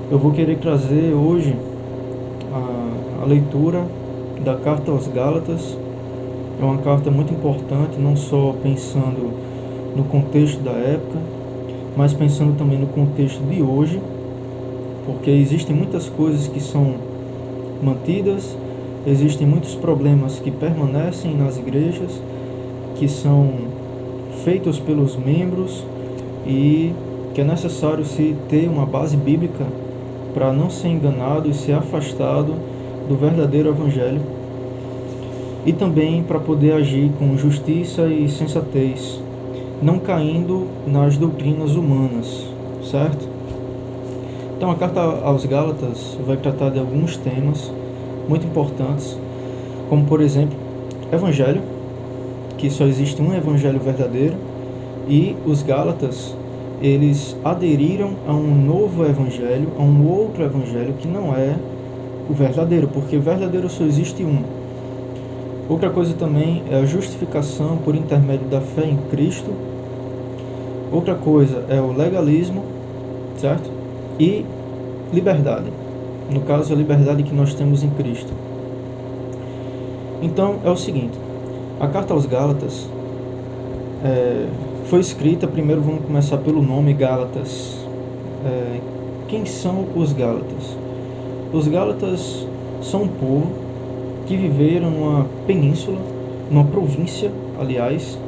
Eu vou querer trazer hoje a leitura da carta aos Gálatas. É uma carta muito importante, não só pensando no contexto da época, mas pensando também no contexto de hoje, porque existem muitas coisas que são mantidas, existem muitos problemas que permanecem nas igrejas, que são feitos pelos membros e que é necessário se ter uma base bíblica para não ser enganado e ser afastado do verdadeiro evangelho, e também para poder agir com justiça e sensatez, não caindo nas doutrinas humanas, certo? Então a carta aos Gálatas vai tratar de alguns temas muito importantes, como por exemplo, evangelho, que só existe um evangelho verdadeiro, e os Gálatas, eles aderiram a um novo evangelho, a um outro evangelho que não é o verdadeiro, porque o verdadeiro só existe um. Outra coisa também é a justificação por intermédio da fé em Cristo. Outra coisa é o legalismo, certo? E liberdade. No caso, a liberdade que nós temos em Cristo. Então, é o seguinte. A carta aos Gálatas foi escrita, primeiro vamos começar pelo nome Gálatas. Quem são os Gálatas? Os Gálatas são um povo que viveram numa península, numa província, aliás,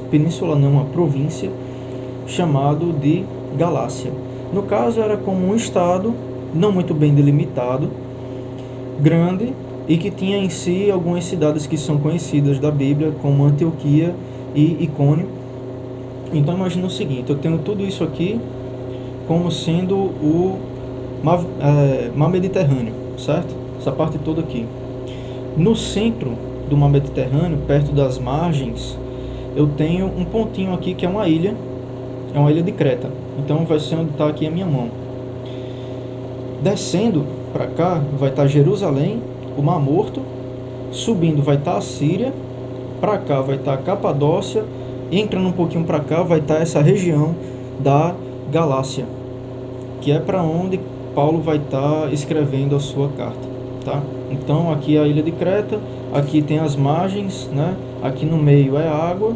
península não, uma província, chamado de Galácia. No caso, era como um estado, não muito bem delimitado, grande, e que tinha em si algumas cidades que são conhecidas da Bíblia, como Antioquia e Icônio. Então imagina o seguinte, eu tenho tudo isso aqui como sendo o mar Mediterrâneo, certo? Essa parte toda aqui. No centro do mar Mediterrâneo, perto das margens, eu tenho um pontinho aqui que é uma ilha de Creta. Então vai ser onde está aqui a minha mão. Descendo para cá vai estar Jerusalém, o Mar Morto. Subindo vai estar a Síria. Para cá vai estar a Capadócia. Entrando um pouquinho para cá vai estar essa região da Galácia, que é para onde Paulo vai estar escrevendo a sua carta, tá? Então aqui é a ilha de Creta, aqui tem as margens, né? Aqui no meio é água,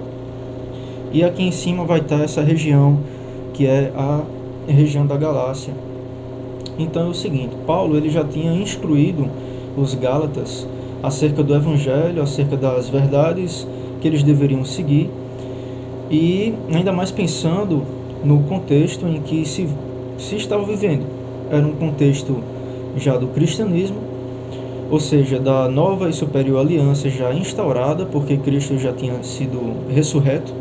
e aqui em cima vai estar essa região que é a região da Galácia. Então é o seguinte, Paulo ele já tinha instruído os Gálatas acerca do evangelho, acerca das verdades que eles deveriam seguir, e ainda mais pensando no contexto em que se estava vivendo. Era um contexto já do cristianismo, ou seja, da nova e superior aliança já instaurada, porque Cristo já tinha sido ressurreto,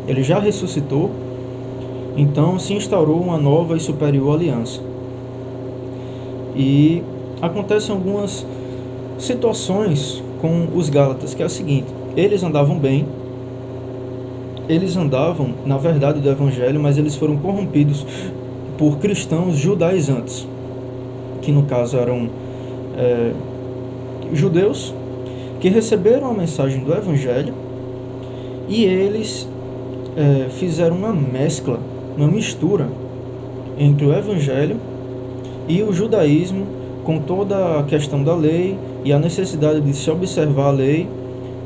ele já ressuscitou, então se instaurou uma nova e superior aliança. E acontecem algumas situações com os Gálatas, que é a seguinte, eles andavam bem, eles andavam na verdade do evangelho, mas eles foram corrompidos por cristãos judaizantes, que no caso eram judeus que receberam a mensagem do evangelho, e eles fizeram uma mescla, uma mistura entre o evangelho e o judaísmo, com toda a questão da lei e a necessidade de se observar a lei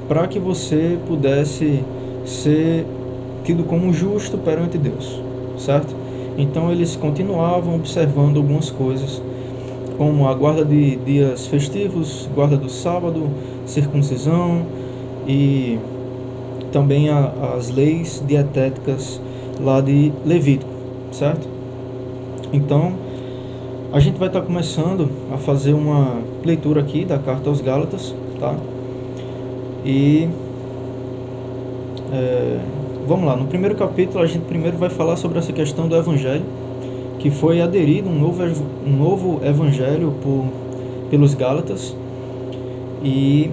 para que você pudesse ser tido como justo perante Deus, certo? Então eles continuavam observando algumas coisas, como a guarda de dias festivos, guarda do sábado, circuncisão e também as leis dietéticas lá de Levítico, certo? Então a gente vai estar começando a fazer uma leitura aqui da carta aos Gálatas, tá? E vamos lá, no primeiro capítulo a gente primeiro vai falar sobre essa questão do evangelho, que foi aderido um novo evangelho pelos Gálatas, e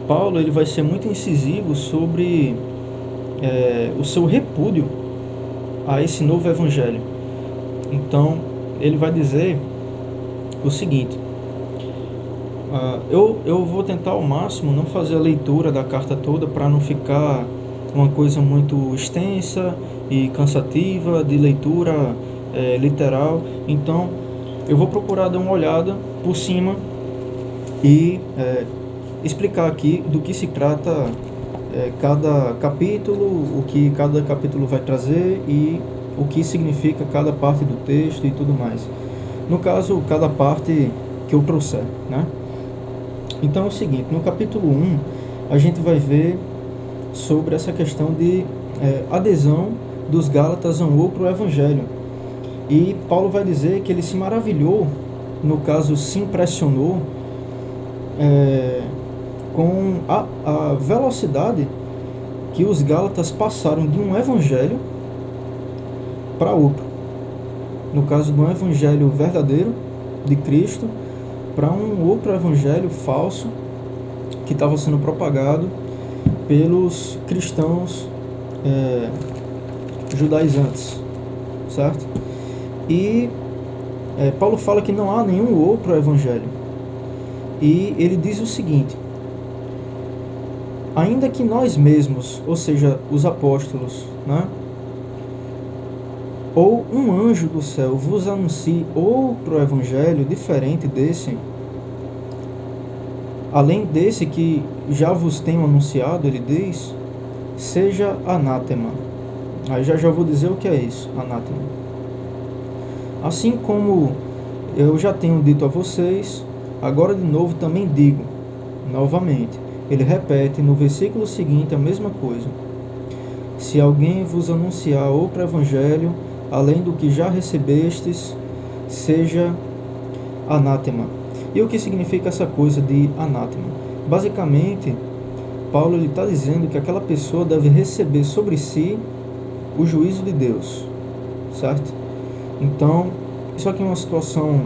Paulo ele vai ser muito incisivo sobre o seu repúdio a esse novo evangelho. Então ele vai dizer o seguinte, eu vou tentar ao máximo não fazer a leitura da carta toda para não ficar uma coisa muito extensa e cansativa de leitura literal. Então Eu vou procurar dar uma olhada por cima e explicar aqui do que se trata cada capítulo, o que cada capítulo vai trazer e o que significa cada parte do texto e tudo mais. No caso, cada parte que eu trouxer, né? Então é o seguinte, no capítulo 1, a gente vai ver sobre essa questão de adesão dos Gálatas a um outro evangelho. E Paulo vai dizer que ele se maravilhou, no caso se impressionou, com a velocidade que os Gálatas passaram de um evangelho para outro. No caso de um evangelho verdadeiro de Cristo para um outro evangelho falso que estava sendo propagado pelos cristãos judaizantes, certo? E Paulo fala que não há nenhum outro evangelho. E ele diz o seguinte: ainda que nós mesmos, ou seja, os apóstolos, né, ou um anjo do céu vos anuncie outro evangelho diferente desse, além desse que já vos tenho anunciado, ele diz, seja anátema. Aí já vou dizer o que é isso, anátema. Assim como eu já tenho dito a vocês, agora de novo também digo, novamente. Ele repete no versículo seguinte a mesma coisa. Se alguém vos anunciar outro evangelho, além do que já recebestes, seja anátema. E o que significa essa coisa de anátema? Basicamente, Paulo está dizendo que aquela pessoa deve receber sobre si o juízo de Deus, certo? Então, isso aqui é uma situação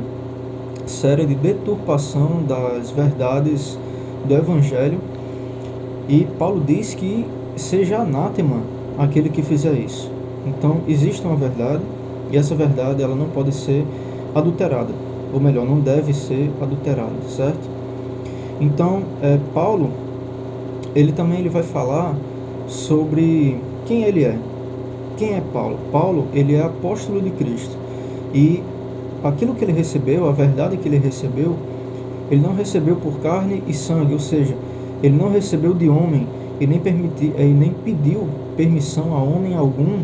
séria de deturpação das verdades do Evangelho, e Paulo diz que seja anátema aquele que fizer isso. Então, existe uma verdade, e essa verdade ela não pode ser adulterada, ou melhor, não deve ser adulterada, certo? Então, Paulo, ele vai falar sobre quem ele é. Quem é Paulo? Paulo, ele é apóstolo de Cristo, e aquilo que ele recebeu, a verdade que ele recebeu, ele não recebeu por carne e sangue, ou seja, ele não recebeu de homem e nem pediu permissão a homem algum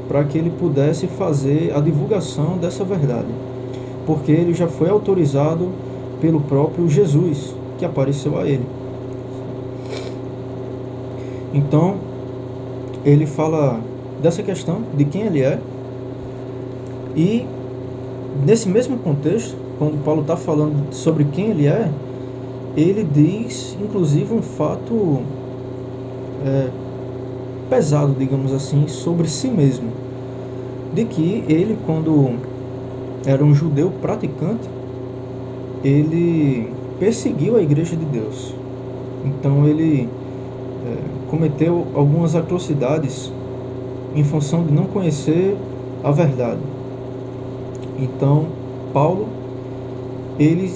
para que ele pudesse fazer a divulgação dessa verdade, porque ele já foi autorizado pelo próprio Jesus, que apareceu a ele. Então, ele fala dessa questão de quem ele é, e nesse mesmo contexto, quando Paulo está falando sobre quem ele é, ele diz, inclusive, um fato pesado, digamos assim, sobre si mesmo, de que ele, quando era um judeu praticante, ele perseguiu a igreja de Deus. Então ele cometeu algumas atrocidades em função de não conhecer a verdade. Então Paulo, ele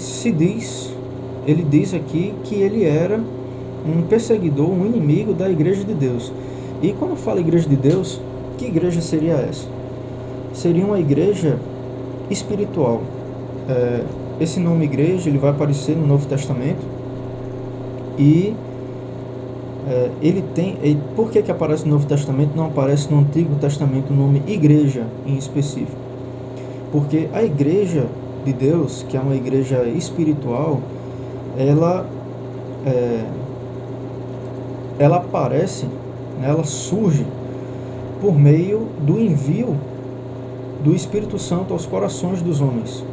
diz aqui que ele era um perseguidor, um inimigo da igreja de Deus. E quando fala igreja de Deus, que igreja seria essa? Seria uma igreja espiritual. Esse nome igreja ele vai aparecer no Novo Testamento, e por que aparece no Novo Testamento, não aparece no Antigo Testamento o nome igreja em específico? Porque a igreja de Deus, que é uma igreja espiritual, ela aparece, né, ela surge por meio do envio do Espírito Santo aos corações dos homens.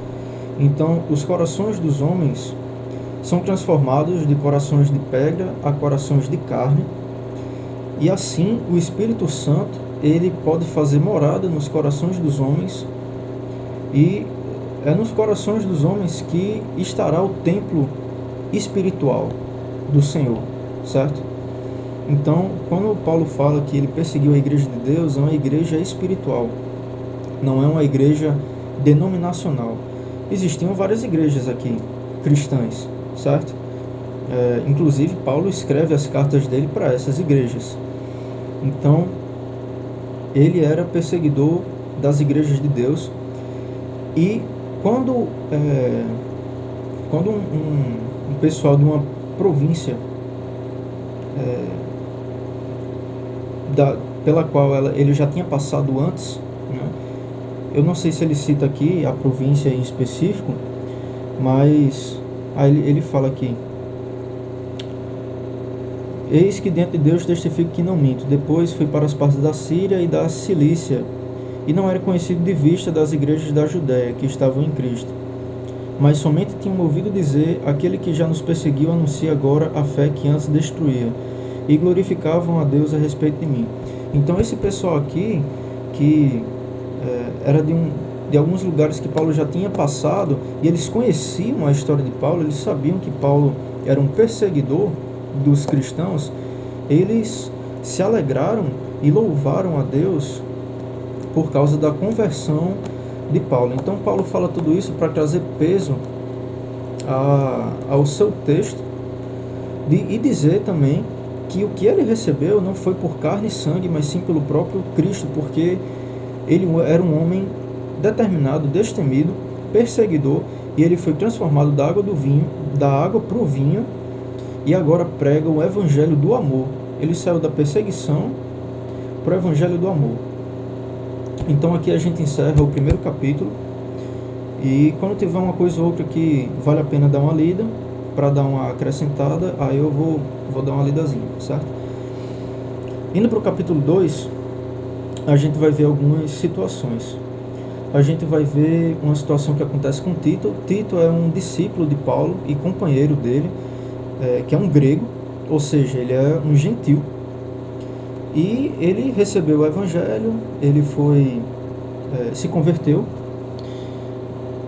Então, os corações dos homens são transformados de corações de pedra a corações de carne, e assim o Espírito Santo ele pode fazer morada nos corações dos homens, e é nos corações dos homens que estará o templo espiritual do Senhor, certo? Então, quando Paulo fala que ele perseguiu a igreja de Deus, é uma igreja espiritual, não é uma igreja denominacional. Existiam várias igrejas aqui, cristãs, certo? Inclusive, Paulo escreve as cartas dele para essas igrejas. Então, ele era perseguidor das igrejas de Deus, e Quando, quando um pessoal de uma província pela qual ele já tinha passado antes, né? Eu não sei se ele cita aqui a província em específico, mas aí ele fala aqui: eis que diante de Deus testifico que não minto. Depois fui para as partes da Síria e da Cilícia, e não era conhecido de vista das igrejas da Judéia que estavam em Cristo, mas somente tinham ouvido dizer: aquele que já nos perseguiu anuncia agora a fé que antes destruía, e glorificavam a Deus a respeito de mim. Então esse pessoal aqui, que era de alguns lugares que Paulo já tinha passado, e eles conheciam a história de Paulo, eles sabiam que Paulo era um perseguidor dos cristãos, eles se alegraram e louvaram a Deus por causa da conversão de Paulo. Então Paulo fala tudo isso para trazer peso ao seu texto e dizer também que o que ele recebeu não foi por carne e sangue, mas sim pelo próprio Cristo, porque ele era um homem determinado, destemido, perseguidor, e ele foi transformado da água para o vinho, e agora prega o evangelho do amor. Ele saiu da perseguição para o evangelho do amor. Então aqui a gente encerra o primeiro capítulo, e quando tiver uma coisa ou outra que vale a pena dar uma lida, para dar uma acrescentada, aí eu vou dar uma lidazinha, certo? Indo para o capítulo 2, a gente vai ver algumas situações. A gente vai ver uma situação que acontece com Tito. Tito é um discípulo de Paulo e companheiro dele, que é um grego, ou seja, ele é um gentil. E ele recebeu o evangelho, ele se converteu,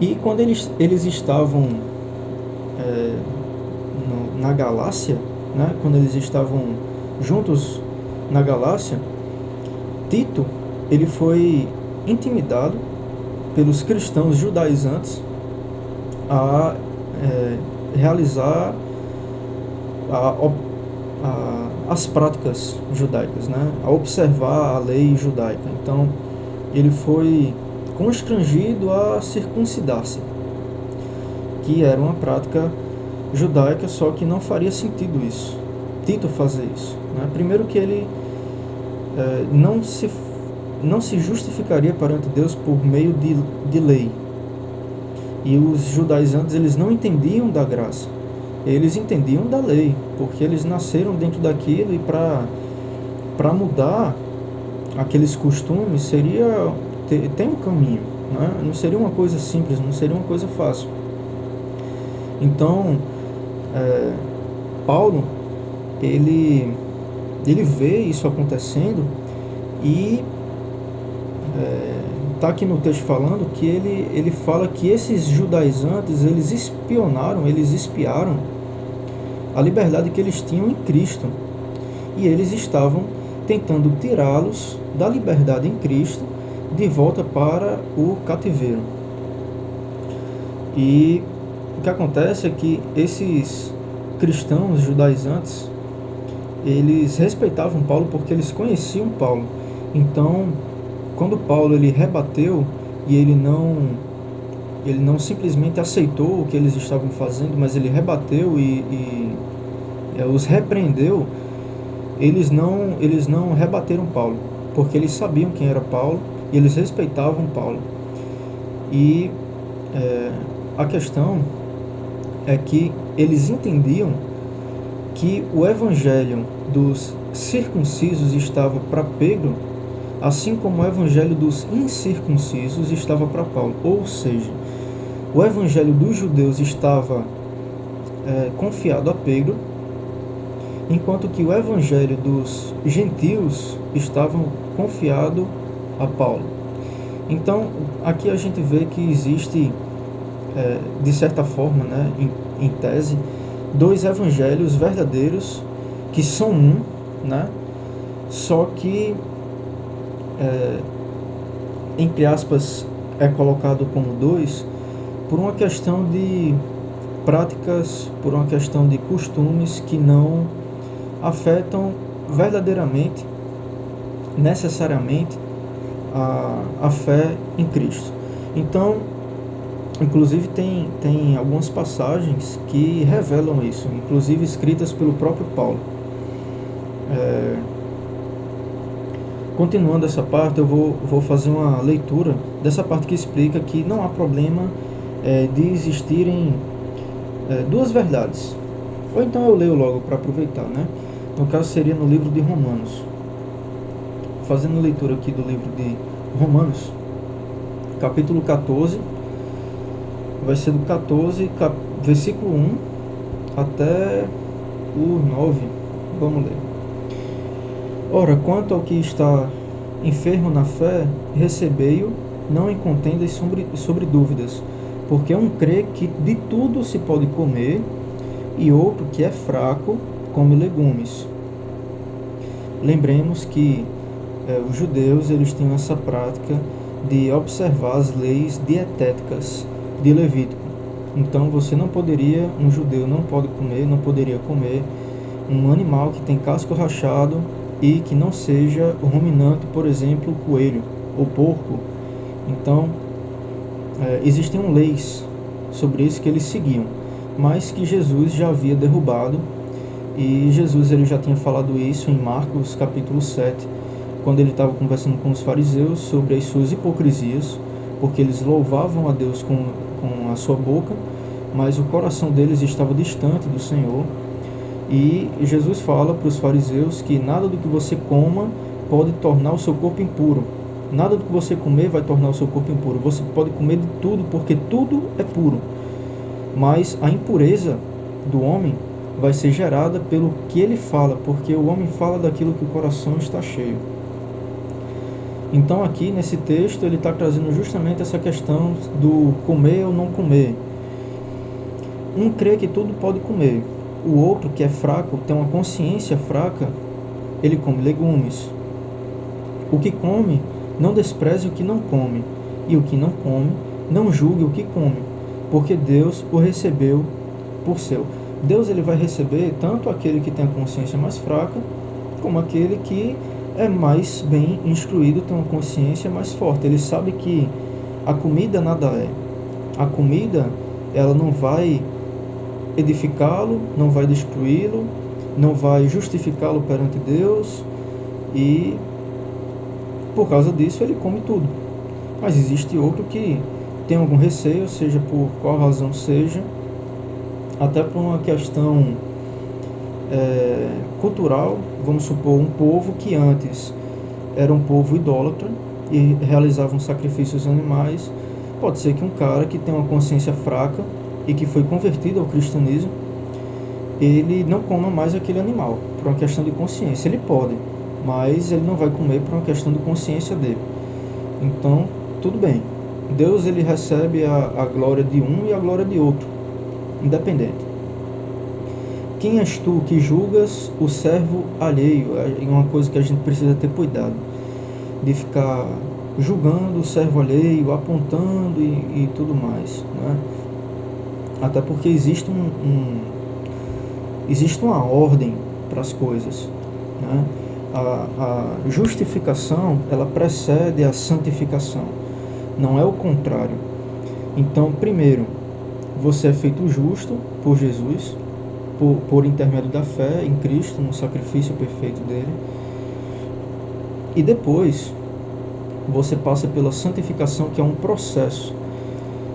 e quando eles estavam na Galácia, né, quando eles estavam juntos na Galácia, Tito, ele foi intimidado pelos cristãos judaizantes a realizar as práticas judaicas, né? A observar a lei judaica. Então, ele foi constrangido a circuncidar-se, que era uma prática judaica, só que não faria sentido isso, Tito fazer isso, né? Primeiro que ele não se justificaria perante Deus por meio de lei. E os judaizantes, eles não entendiam da graça, eles entendiam da lei, porque eles nasceram dentro daquilo, e para mudar aqueles costumes tem um caminho, né? Não seria uma coisa simples, não seria uma coisa fácil. Então Paulo, ele vê isso acontecendo, e está aqui no texto falando que ele fala que esses judaizantes, eles espiaram a liberdade que eles tinham em Cristo, e eles estavam tentando tirá-los da liberdade em Cristo de volta para o cativeiro. E o que acontece é que esses cristãos judaizantes, eles respeitavam Paulo porque eles conheciam Paulo. Então, quando Paulo ele rebateu, e ele não simplesmente aceitou o que eles estavam fazendo, mas ele rebateu e os repreendeu, eles não rebateram Paulo, porque eles sabiam quem era Paulo e eles respeitavam Paulo. E a questão é que eles entendiam que o evangelho dos circuncisos estava para Pedro, assim como o evangelho dos incircuncisos estava para Paulo. Ou seja, o evangelho dos judeus estava confiado a Pedro, enquanto que o evangelho dos gentios estava confiado a Paulo. Então, aqui a gente vê que existe, de certa forma, né, em tese, dois evangelhos verdadeiros, que são um, né, só que, entre aspas, é colocado como dois, por uma questão de práticas, por uma questão de costumes que não afetam verdadeiramente, necessariamente, a fé em Cristo. Então, Inclusive tem algumas passagens que revelam isso, inclusive escritas pelo próprio Paulo. Continuando essa parte, eu vou fazer uma leitura dessa parte que explica que não há problema de existirem duas verdades. Ou então eu leio logo para aproveitar, né? No caso seria no livro de Romanos. Fazendo leitura aqui do livro de Romanos, capítulo 14, vai ser do 14, versículo 1 até o 9. Vamos ler. Ora, quanto ao que está enfermo na fé, recebei-o, não em contendas sobre dúvidas, porque um crê que de tudo se pode comer, e outro que é fraco, come legumes. Lembremos que os judeus eles tinham essa prática de observar as leis dietéticas de Levítico. Então você não poderia, um judeu não poderia comer um animal que tem casco rachado e que não seja o ruminante, por exemplo, o coelho ou porco. Então existiam leis sobre isso que eles seguiam, mas que Jesus já havia derrubado. E Jesus ele já tinha falado isso em Marcos capítulo 7, quando ele estava conversando com os fariseus sobre as suas hipocrisias, porque eles louvavam a Deus com a sua boca, mas o coração deles estava distante do Senhor. E Jesus fala para os fariseus que nada do que você coma pode tornar o seu corpo impuro. Nada do que você comer vai tornar o seu corpo impuro. Você pode comer de tudo, porque tudo é puro. Mas a impureza do homem vai ser gerada pelo que ele fala, porque o homem fala daquilo que o coração está cheio. Então aqui nesse texto ele está trazendo justamente essa questão do comer ou não comer. Um crê que tudo pode comer. O outro, que é fraco, tem uma consciência fraca, ele come legumes. O que come, não despreze o que não come, e o que não come, não julgue o que come, porque Deus o recebeu por seu. Deus ele vai receber tanto aquele que tem a consciência mais fraca, como aquele que é mais bem instruído, tem uma consciência mais forte. Ele sabe que a comida nada é. A comida, ela não vai edificá-lo, não vai destruí-lo, não vai justificá-lo perante Deus, e por causa disso ele come tudo. Mas existe outro que tem algum receio, seja por qual razão seja, até por uma questão cultural. Vamos supor, um povo que antes era um povo idólatra e realizavam sacrifícios animais. Pode ser que um cara que tem uma consciência fraca e que foi convertido ao cristianismo, ele não coma mais aquele animal, por uma questão de consciência. Ele pode, mas ele não vai comer por uma questão de consciência dele. Então, tudo bem. Deus ele recebe a glória de um e a glória de outro, independente. Quem és tu que julgas o servo alheio? É uma coisa que a gente precisa ter cuidado, de ficar julgando o servo alheio, apontando e tudo mais, né? Até porque existe existe uma ordem para as coisas, né? A justificação, ela precede a santificação, não é o contrário. Então, primeiro, você é feito justo por Jesus, por intermédio da fé em Cristo, no sacrifício perfeito dele. E depois, você passa pela santificação, que é um processo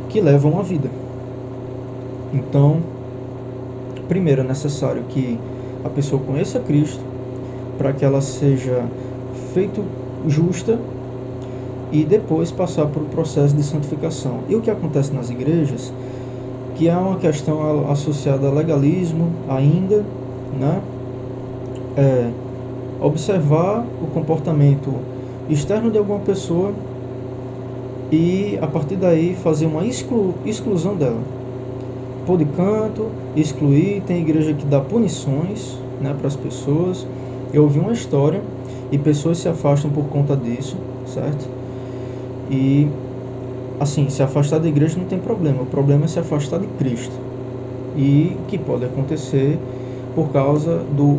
que leva a uma vida. Então, primeiro é necessário que a pessoa conheça Cristo, para que ela seja feita justa, e depois passar por um processo de santificação. E o que acontece nas igrejas, que é uma questão associada a legalismo ainda, né? Observar o comportamento externo de alguma pessoa e a partir daí fazer uma exclusão dela. Pôr de canto, excluir. Tem igreja que dá punições, né, para as pessoas. Eu ouvi uma história e pessoas se afastam por conta disso, certo? E assim, se afastar da igreja não tem problema, o problema é se afastar de Cristo, e que pode acontecer por causa do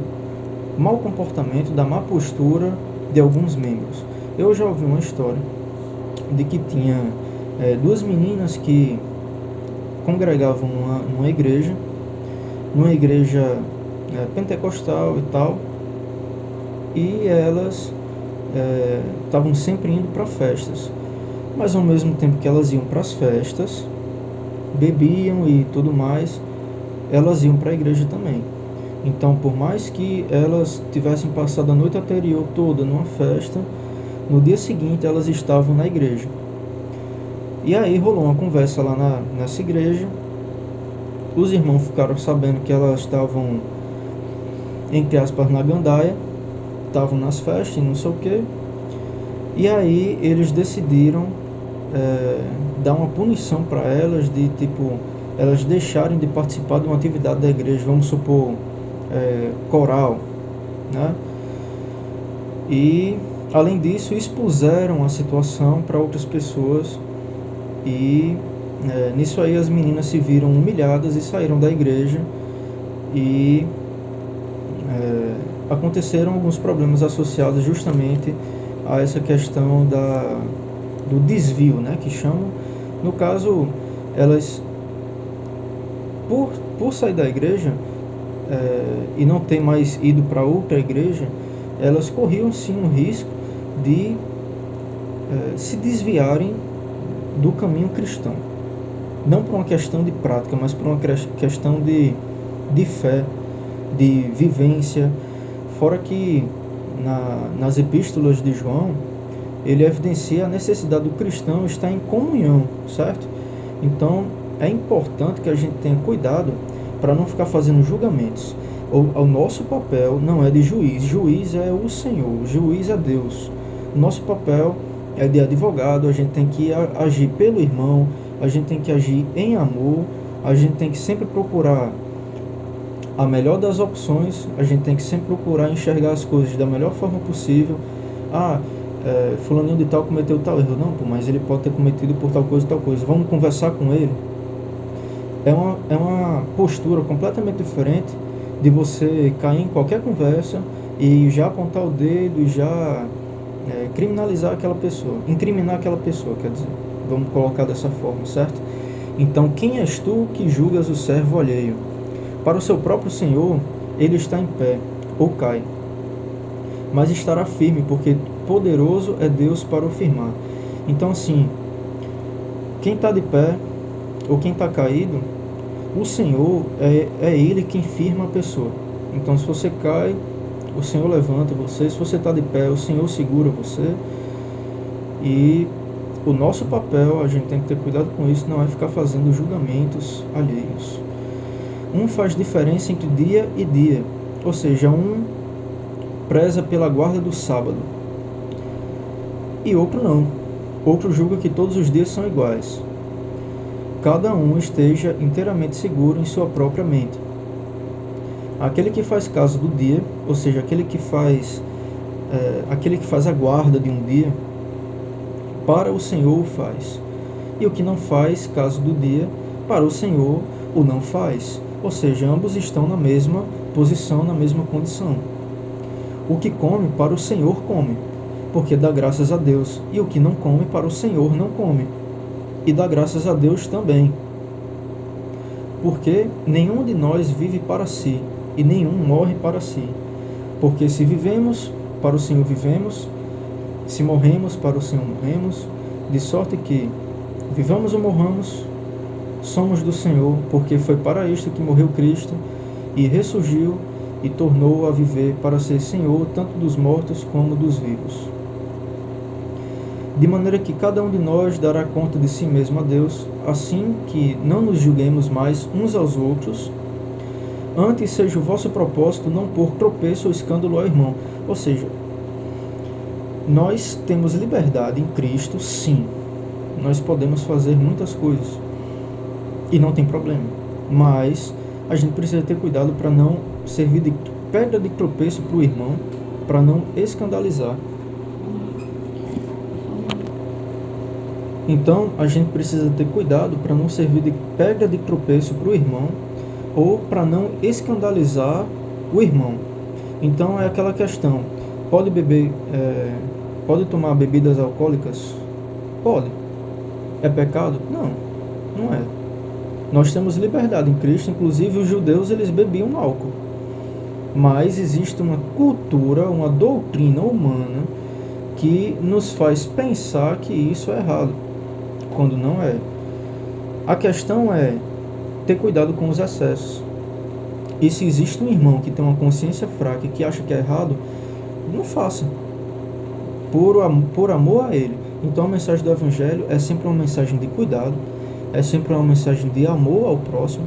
mau comportamento, da má postura de alguns membros. Eu já ouvi uma história de que tinha duas meninas que congregavam numa igreja pentecostal e tal, e elas estavam sempre indo para festas, mas ao mesmo tempo que elas iam para as festas, bebiam e tudo mais, elas iam para a igreja também. Então, por mais que elas tivessem passado a noite anterior toda numa festa, no dia seguinte elas estavam na igreja. E aí rolou uma conversa lá nessa igreja. Os irmãos ficaram sabendo que elas estavam, entre aspas, na gandaia, estavam nas festas e não sei o que. E aí eles decidiram dar uma punição para elas, de tipo, elas deixarem de participar de uma atividade da igreja, vamos supor, coral, né? E além disso expuseram a situação para outras pessoas, e nisso aí as meninas se viram humilhadas e saíram da igreja, e aconteceram alguns problemas associados justamente a essa questão do desvio, né, que chamam. No caso, elas, por sair da igreja e não ter mais ido para outra igreja, elas corriam sim um risco de se desviarem do caminho cristão. Não por uma questão de prática, mas por uma questão de fé, de vivência. Fora que nas epístolas de João, ele evidencia a necessidade do cristão estar em comunhão, certo? Então, é importante que a gente tenha cuidado para não ficar fazendo julgamentos. O nosso papel não é de juiz. Juiz é o Senhor, juiz é Deus. O nosso papel é de advogado. A gente tem que agir pelo irmão, a gente tem que agir em amor, a gente tem que sempre procurar a melhor das opções, a gente tem que sempre procurar enxergar as coisas da melhor forma possível. Fulaninho de tal cometeu tal erro. Não, mas ele pode ter cometido por tal coisa e tal coisa. Vamos conversar com ele. É uma postura completamente diferente de você cair em qualquer conversa e já apontar o dedo e já criminalizar aquela pessoa, incriminar aquela pessoa, quer dizer. Vamos colocar dessa forma, certo? Então, quem és tu que julgas o servo alheio? Para o seu próprio Senhor, ele está em pé, ou cai, mas estará firme, porque poderoso é Deus para o firmar. Então, assim, quem está de pé, ou quem está caído, o Senhor é Ele quem firma a pessoa. Então, se você cai, o Senhor levanta você. Se você está de pé, o Senhor segura você. E o nosso papel, a gente tem que ter cuidado com isso, não é ficar fazendo julgamentos alheios. Um faz diferença entre dia e dia, ou seja, um preza pela guarda do sábado e outro não. Outro julga que todos os dias são iguais. Cada um esteja inteiramente seguro em sua própria mente. Aquele que faz caso do dia, ou seja, aquele que faz a guarda de um dia, para o Senhor o faz. E o que não faz caso do dia, para o Senhor o não faz. Ou seja, ambos estão na mesma posição, na mesma condição. O que come, para o Senhor come, porque dá graças a Deus. E o que não come, para o Senhor não come, e dá graças a Deus também. Porque nenhum de nós vive para si, e nenhum morre para si. Porque se vivemos, para o Senhor vivemos, se morremos, para o Senhor morremos, de sorte que, vivamos ou morramos, somos do Senhor, porque foi para isto que morreu Cristo, e ressurgiu, e tornou a viver para ser Senhor, tanto dos mortos como dos vivos. De maneira que cada um de nós dará conta de si mesmo a Deus, assim que não nos julguemos mais uns aos outros, antes seja o vosso propósito não pôr tropeço ou escândalo ao irmão. Ou seja, nós temos liberdade em Cristo, sim. Nós podemos fazer muitas coisas e não tem problema, mas a gente precisa ter cuidado para não servir de pedra de tropeço para o irmão, para não escandalizar. Então a gente precisa ter cuidado para não servir de pedra de tropeço para o irmão, ou para não escandalizar o irmão. Então é aquela questão: pode beber, pode tomar bebidas alcoólicas? Pode. É pecado? Não, não é. Nós temos liberdade em Cristo, inclusive os judeus eles bebiam álcool. Mas existe uma cultura, uma doutrina humana que nos faz pensar que isso é errado, quando não é. A questão é ter cuidado com os excessos. E se existe um irmão que tem uma consciência fraca e que acha que é errado, não faça, por amor a ele. Então a mensagem do Evangelho é sempre uma mensagem de cuidado, é sempre uma mensagem de amor ao próximo,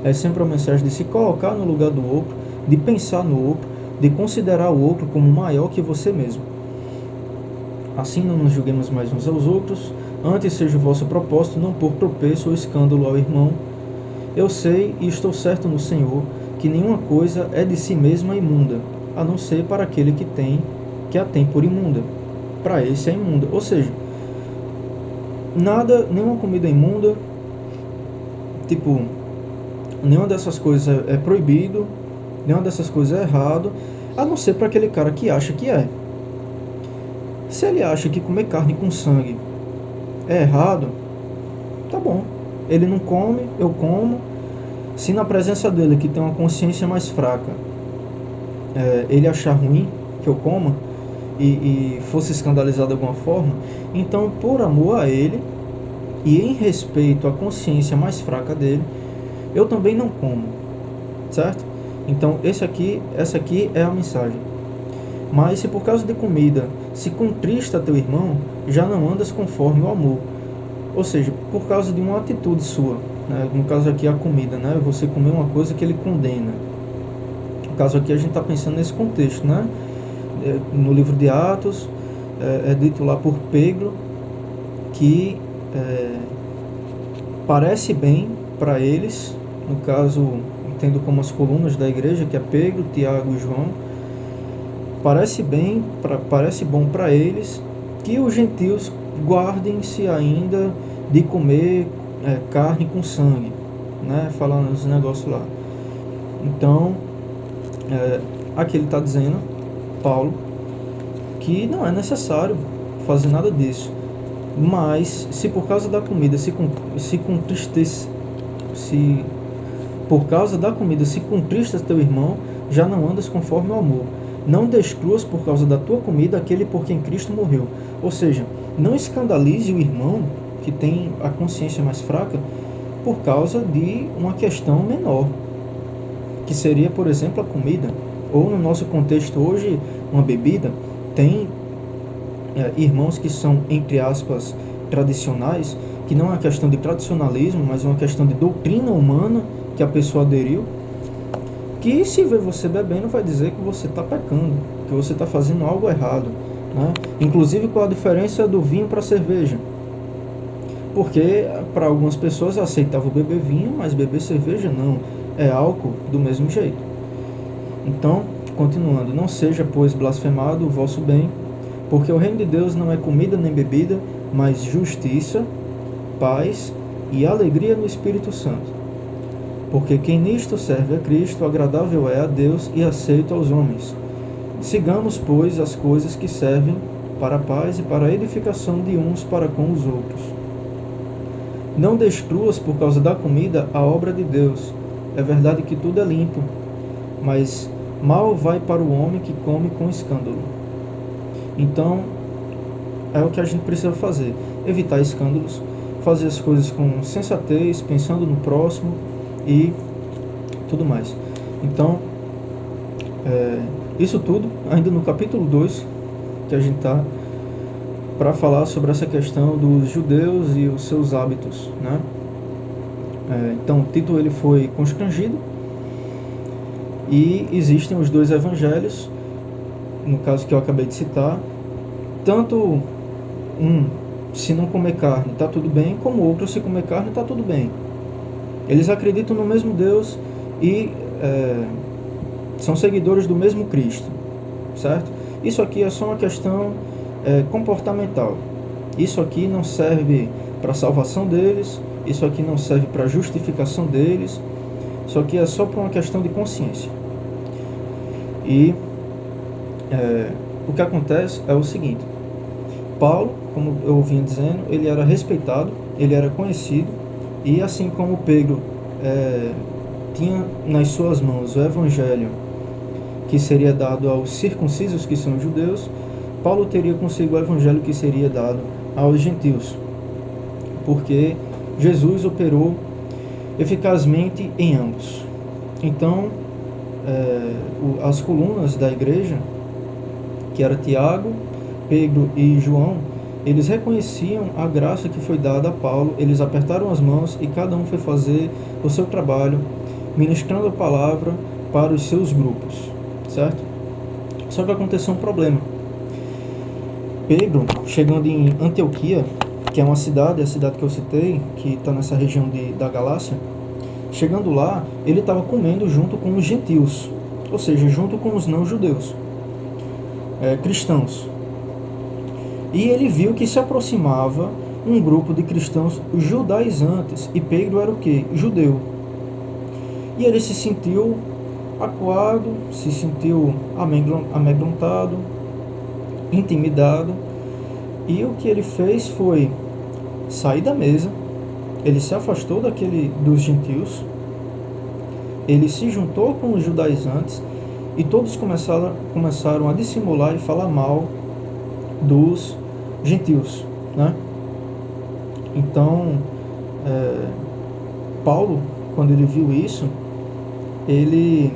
é sempre uma mensagem de se colocar no lugar do outro, de pensar no outro, de considerar o outro como maior que você mesmo. Assim não nos julguemos mais uns aos outros, antes seja o vosso propósito não pôr tropeço ou escândalo ao irmão. Eu sei e estou certo no Senhor que nenhuma coisa é de si mesma imunda, a não ser para aquele que a tem por imunda. Para esse é imunda. Ou seja, nada, nenhuma comida imunda, tipo, nenhuma dessas coisas é proibido, nenhuma dessas coisas é errado, a não ser para aquele cara que acha que é. Se ele acha que comer carne com sangue é errado, tá bom. Ele não come, eu como. Se na presença dele, que tem uma consciência mais fraca, ele achar ruim que eu coma e fosse escandalizado de alguma forma, então por amor a ele e em respeito à consciência mais fraca dele, eu também não como, certo? Então essa aqui é a mensagem. Mas se por causa de comida se contrista teu irmão, já não andas conforme o amor. Ou seja, por causa de uma atitude sua, né? No caso aqui a comida, né? Você comer uma coisa que ele condena. No caso aqui a gente está pensando nesse contexto, né? No livro de Atos é dito lá por Pedro que parece bem para eles, no caso entendo como as colunas da igreja, que é Pedro, Tiago e João, parece bom para eles que os gentios guardem-se ainda de comer carne com sangue, né? Falando os negócios lá. Então, aqui ele está dizendo, Paulo, que não é necessário fazer nada disso. Mas, se por causa da comida se por causa da comida se contristas teu irmão, já não andas conforme o amor. Não destruas por causa da tua comida aquele por quem Cristo morreu. Ou seja, não escandalize o irmão que tem a consciência mais fraca por causa de uma questão menor, que seria, por exemplo, a comida. Ou no nosso contexto hoje, uma bebida. Tem irmãos que são, entre aspas, tradicionais, que não é uma questão de tradicionalismo, mas é uma questão de doutrina humana que a pessoa aderiu, que se vê você bebendo vai dizer que você está pecando, que você está fazendo algo errado, né? Inclusive, qual a diferença do vinho para a cerveja? Porque para algumas pessoas é aceitável beber vinho, mas beber cerveja não, é álcool do mesmo jeito. Então, continuando, não seja, pois, blasfemado o vosso bem, porque o reino de Deus não é comida nem bebida, mas justiça, paz e alegria no Espírito Santo. Porque quem nisto serve a Cristo, agradável é a Deus e aceito aos homens. Sigamos, pois, as coisas que servem para a paz e para a edificação de uns para com os outros. Não destruas por causa da comida a obra de Deus. É verdade que tudo é limpo, mas mal vai para o homem que come com escândalo. Então, é o que a gente precisa fazer. Evitar escândalos, fazer as coisas com sensatez, pensando no próximo e tudo mais. Então, isso tudo ainda no capítulo 2, que a gente está para falar sobre essa questão dos judeus e os seus hábitos, né? Então, Tito ele foi constrangido e existem os dois evangelhos, no caso que eu acabei de citar, tanto se não comer carne está tudo bem, como outro se comer carne está tudo bem. Eles acreditam no mesmo Deus e são seguidores do mesmo Cristo, certo? Isso aqui é só uma questão comportamental. Isso aqui não serve para a salvação deles, isso aqui não serve para a justificação deles, isso aqui é só para uma questão de consciência. E o que acontece é o seguinte: Paulo, como eu vinha dizendo, ele era respeitado, ele era conhecido, E assim como Pedro tinha nas suas mãos o evangelho que seria dado aos circuncisos, que são os judeus, Paulo teria consigo o evangelho que seria dado aos gentios, porque Jesus operou eficazmente em ambos. Então, as colunas da igreja, que era Tiago, Pedro e João, eles reconheciam a graça que foi dada a Paulo, eles apertaram as mãos e cada um foi fazer o seu trabalho, ministrando a palavra para os seus grupos, certo? Só que aconteceu um problema. Pedro, chegando em Antioquia, que é uma cidade, a cidade que eu citei, que está nessa região da Galácia, chegando lá, ele estava comendo junto com os gentios, ou seja, junto com os não-judeus, cristãos. E ele viu que se aproximava um grupo de cristãos judaizantes, e Pedro era o quê? Judeu. E ele se sentiu acuado, se sentiu amedrontado, intimidado, e o que ele fez foi sair da mesa, ele se afastou dos gentios, ele se juntou com os judaizantes, e todos começaram a dissimular e falar mal dos gentios, né? Então, Paulo, quando ele viu isso, ele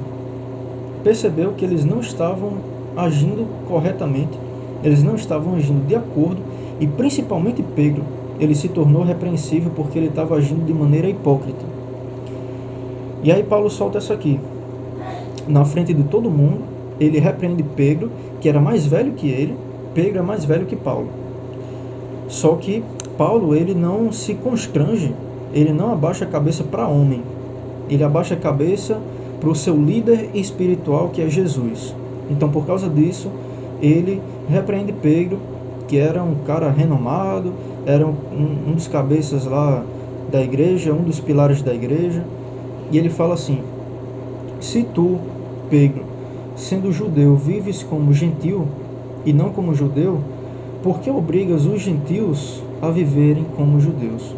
percebeu que eles não estavam agindo corretamente, eles não estavam agindo de acordo, e principalmente Pedro, ele se tornou repreensível porque ele estava agindo de maneira hipócrita. E aí Paulo solta essa aqui, na frente de todo mundo, ele repreende Pedro, que era mais velho que ele. Pedro é mais velho que Paulo. Só que Paulo, ele não se constrange, ele não abaixa a cabeça para homem, ele abaixa a cabeça para o seu líder espiritual, que é Jesus. Então, por causa disso, ele repreende Pedro, que era um cara renomado, era um dos cabeças lá da igreja, um dos pilares da igreja, e ele fala assim: se tu, Pedro, sendo judeu, vives como gentil e não como judeu, por que obrigas os gentios a viverem como judeus?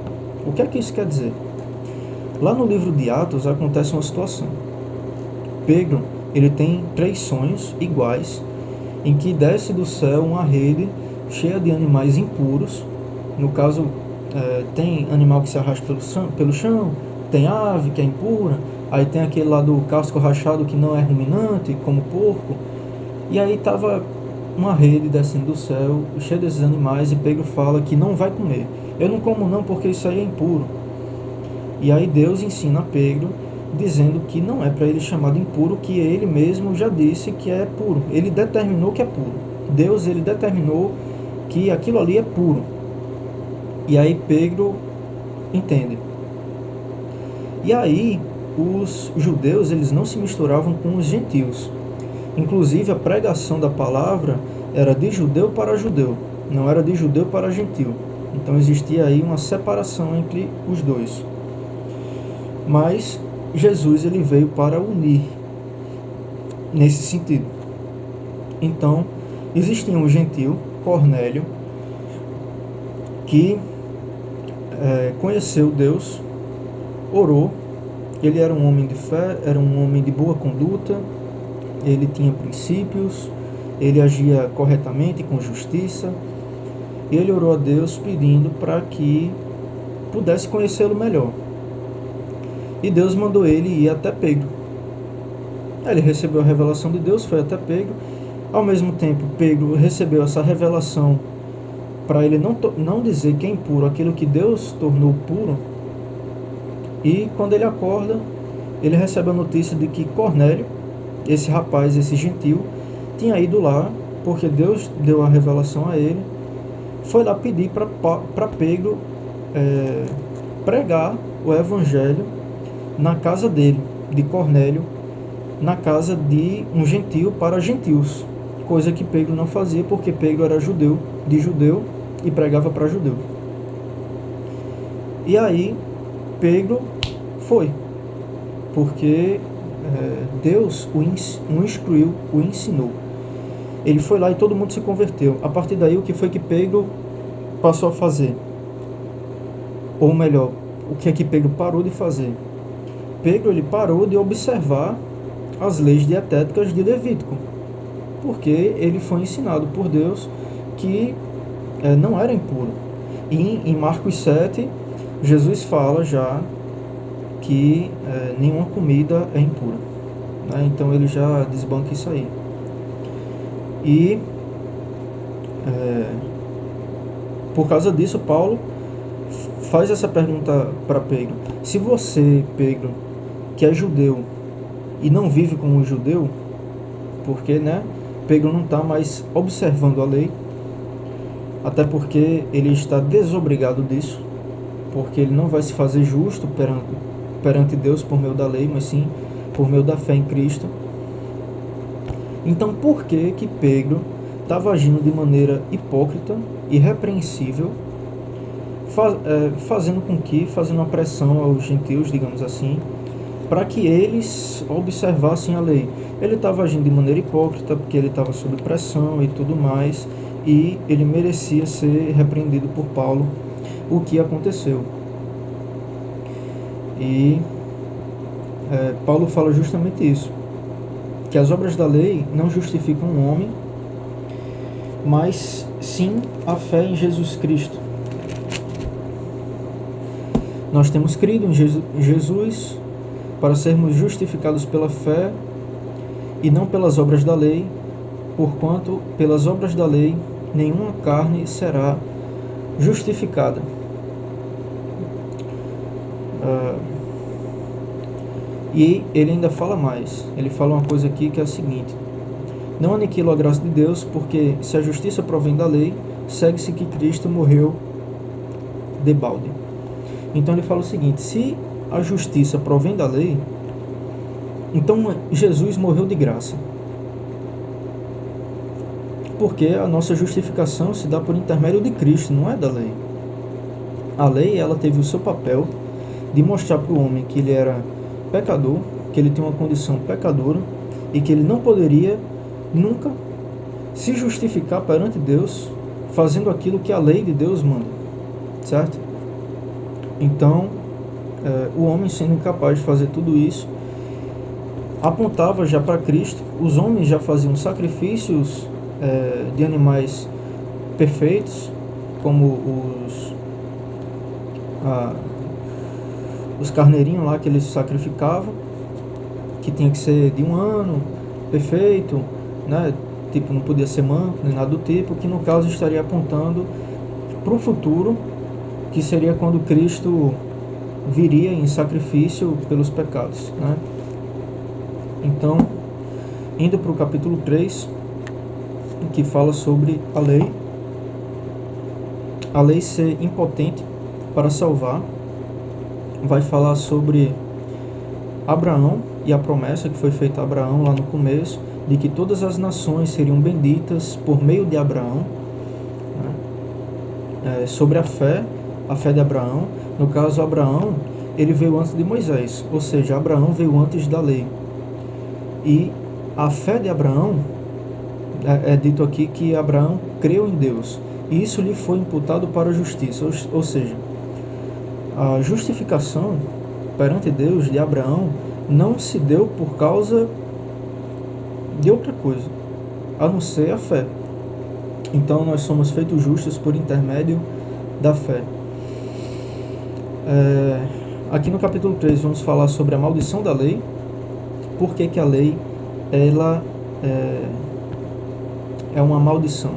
O que é que isso quer dizer? Lá no livro de Atos acontece uma situação. Pedro, ele tem 3 sonhos iguais, em que desce do céu uma rede cheia de animais impuros. No caso, tem animal que se arrasta pelo chão, tem ave que é impura, aí tem aquele lá do casco rachado que não é ruminante, como porco. E aí estava uma rede descendo do céu, cheia desses animais, e Pedro fala que não vai comer. Eu não como não, porque isso aí é impuro. E aí Deus ensina a Pedro, dizendo que não é para ele chamar de impuro, que ele mesmo já disse que é puro. Ele determinou que é puro. Deus, ele determinou que aquilo ali é puro. E aí Pedro entende. E aí os judeus, eles não se misturavam com os gentios. Inclusive a pregação da palavra era de judeu para judeu, não era de judeu para gentil. Então existia aí uma separação entre os dois. Mas Jesus, ele veio para unir nesse sentido. Então existia um gentil, Cornélio, que conheceu Deus, orou. Ele era um homem de fé, era um homem de boa conduta, ele tinha princípios, ele agia corretamente, com justiça. Ele orou a Deus pedindo para que pudesse conhecê-lo melhor. E Deus mandou ele ir até Pedro. Ele recebeu a revelação de Deus, foi até Pedro. Ao mesmo tempo, Pedro recebeu essa revelação para ele não dizer que é impuro aquilo que Deus tornou puro. E quando ele acorda, ele recebe a notícia de que Cornélio, esse rapaz, esse gentil, tinha ido lá, porque Deus deu a revelação a ele, foi lá pedir para Pedro pregar o evangelho na casa dele, de Cornélio, na casa de um gentil para gentios, coisa que Pedro não fazia, porque Pedro era judeu, de judeu, e pregava para judeu. E aí Pedro foi, porque Deus o instruiu, o ensinou. Ele foi lá e todo mundo se converteu. A partir daí, o que foi que Pedro passou a fazer? Ou melhor, o que é que Pedro parou de fazer? Pedro ele parou de observar as leis dietéticas de Levítico, porque ele foi ensinado por Deus que não era impuro. E em Marcos 7, Jesus fala já que nenhuma comida é impura, né? Então ele já desbanca isso aí. E por causa disso, Paulo faz essa pergunta para Pedro: se você, Pedro, que é judeu e não vive como um judeu, porque Pedro não está mais observando a lei, até porque ele está desobrigado disso, porque ele não vai se fazer justo perante Deus por meio da lei, mas sim por meio da fé em Cristo. Então, por que Pedro estava agindo de maneira hipócrita, irrepreensível, fazendo uma pressão aos gentios, digamos assim, para que eles observassem a lei? Ele estava agindo de maneira hipócrita porque ele estava sob pressão e tudo mais, e ele merecia ser repreendido por Paulo, o que aconteceu. E Paulo fala justamente isso, que as obras da lei não justificam o homem, mas sim a fé em Jesus Cristo. Nós temos crido em Jesus para sermos justificados pela fé e não pelas obras da lei, porquanto pelas obras da lei nenhuma carne será justificada. E ele ainda fala mais. Ele fala uma coisa aqui que é a seguinte: não aniquilo a graça de Deus, porque se a justiça provém da lei, segue-se que Cristo morreu debalde. Então ele fala o seguinte: se a justiça provém da lei, então Jesus morreu de graça, porque a nossa justificação se dá por intermédio de Cristo, não é da lei. A lei, ela teve o seu papel de mostrar para o homem que ele era pecador, que ele tem uma condição pecadora e que ele não poderia nunca se justificar perante Deus fazendo aquilo que a lei de Deus manda, certo? Então, o homem sendo incapaz de fazer tudo isso, apontava já para Cristo. Os homens já faziam sacrifícios de animais perfeitos, como os carneirinhos lá que eles sacrificavam, que tinha que ser de 1 ano, perfeito, né? Tipo, não podia ser manco, nem nada do tipo, que no caso estaria apontando para o futuro, que seria quando Cristo viria em sacrifício pelos pecados, né? Então, indo para o capítulo 3, que fala sobre a lei ser impotente para salvar, vai falar sobre Abraão e a promessa que foi feita a Abraão lá no começo, de que todas as nações seriam benditas por meio de Abraão, né? Sobre a fé de Abraão. No caso, Abraão, ele veio antes de Moisés, ou seja, Abraão veio antes da lei. E a fé de Abraão, é dito aqui que Abraão creu em Deus, e isso lhe foi imputado para a justiça, ou seja, a justificação perante Deus de Abraão não se deu por causa de outra coisa, a não ser a fé. Então nós somos feitos justos por intermédio da fé. Aqui no capítulo 3 vamos falar sobre a maldição da lei. Por que a lei ela é uma maldição?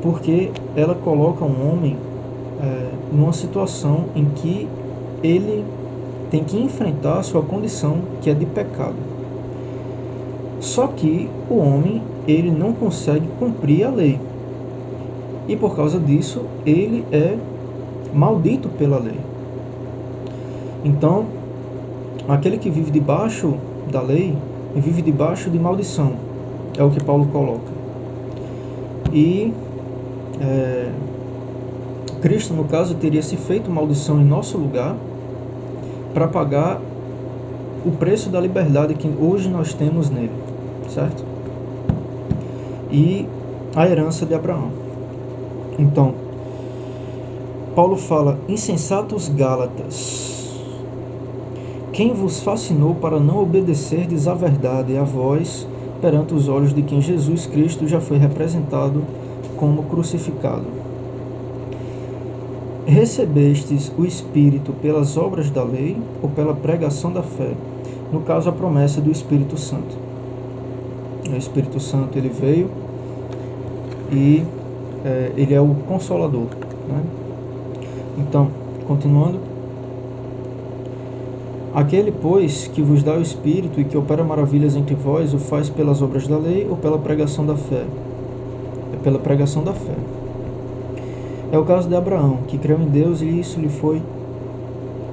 Porque ela coloca um homem numa situação em que ele tem que enfrentar a sua condição, que é de pecado. Só que o homem, ele não consegue cumprir a lei, e por causa disso ele é maldito pela lei. Então, aquele que vive debaixo da lei vive debaixo de maldição, é o que Paulo coloca. E Cristo, no caso, teria se feito maldição em nosso lugar para pagar o preço da liberdade que hoje nós temos nele, certo? E a herança de Abraão. Então, Paulo fala: insensatos Gálatas, quem vos fascinou para não obedecerdes à verdade, a vós, perante os olhos de quem Jesus Cristo já foi representado como crucificado? Recebestes o Espírito pelas obras da lei ou pela pregação da fé? No caso, a promessa do Espírito Santo. O Espírito Santo, ele veio e ele é o Consolador, né? Então, continuando. Aquele, pois, que vos dá o Espírito e que opera maravilhas entre vós, o faz pelas obras da lei ou pela pregação da fé? É pela pregação da fé. É o caso de Abraão, que creu em Deus e isso lhe foi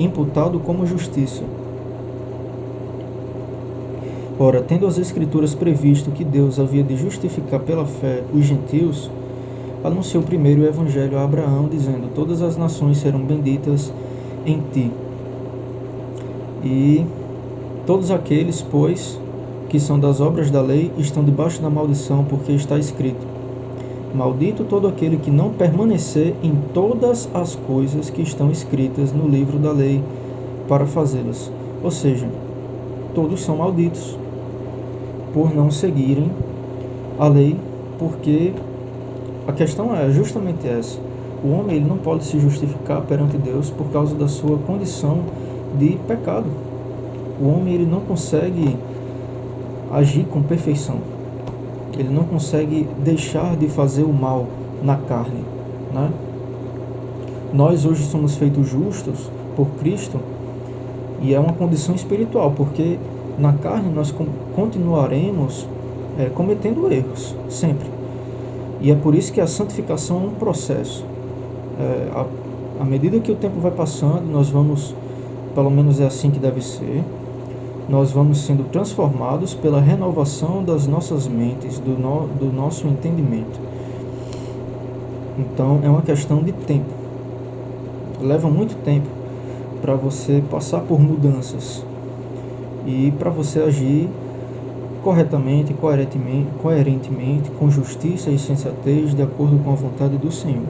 imputado como justiça. Ora, tendo as Escrituras previsto que Deus havia de justificar pela fé os gentios, anunciou primeiro o Evangelho a Abraão, dizendo: todas as nações serão benditas em ti. E todos aqueles, pois, que são das obras da lei, estão debaixo da maldição, porque está escrito: maldito todo aquele que não permanecer em todas as coisas que estão escritas no livro da lei para fazê-las. Ou seja, todos são malditos por não seguirem a lei, porque a questão é justamente essa. O homem, ele não pode se justificar perante Deus por causa da sua condição de pecado. O homem, ele não consegue agir com perfeição. Ele não consegue deixar de fazer o mal na carne, né? Nós hoje somos feitos justos por Cristo e é uma condição espiritual, porque na carne nós continuaremos cometendo erros, sempre. E é por isso que a santificação é um processo. À medida que o tempo vai passando, nós vamos, pelo menos é assim que deve ser, nós vamos sendo transformados pela renovação das nossas mentes, do nosso entendimento. Então, é uma questão de tempo. Leva muito tempo para você passar por mudanças e para você agir corretamente, coerentemente, com justiça e sensatez, de acordo com a vontade do Senhor.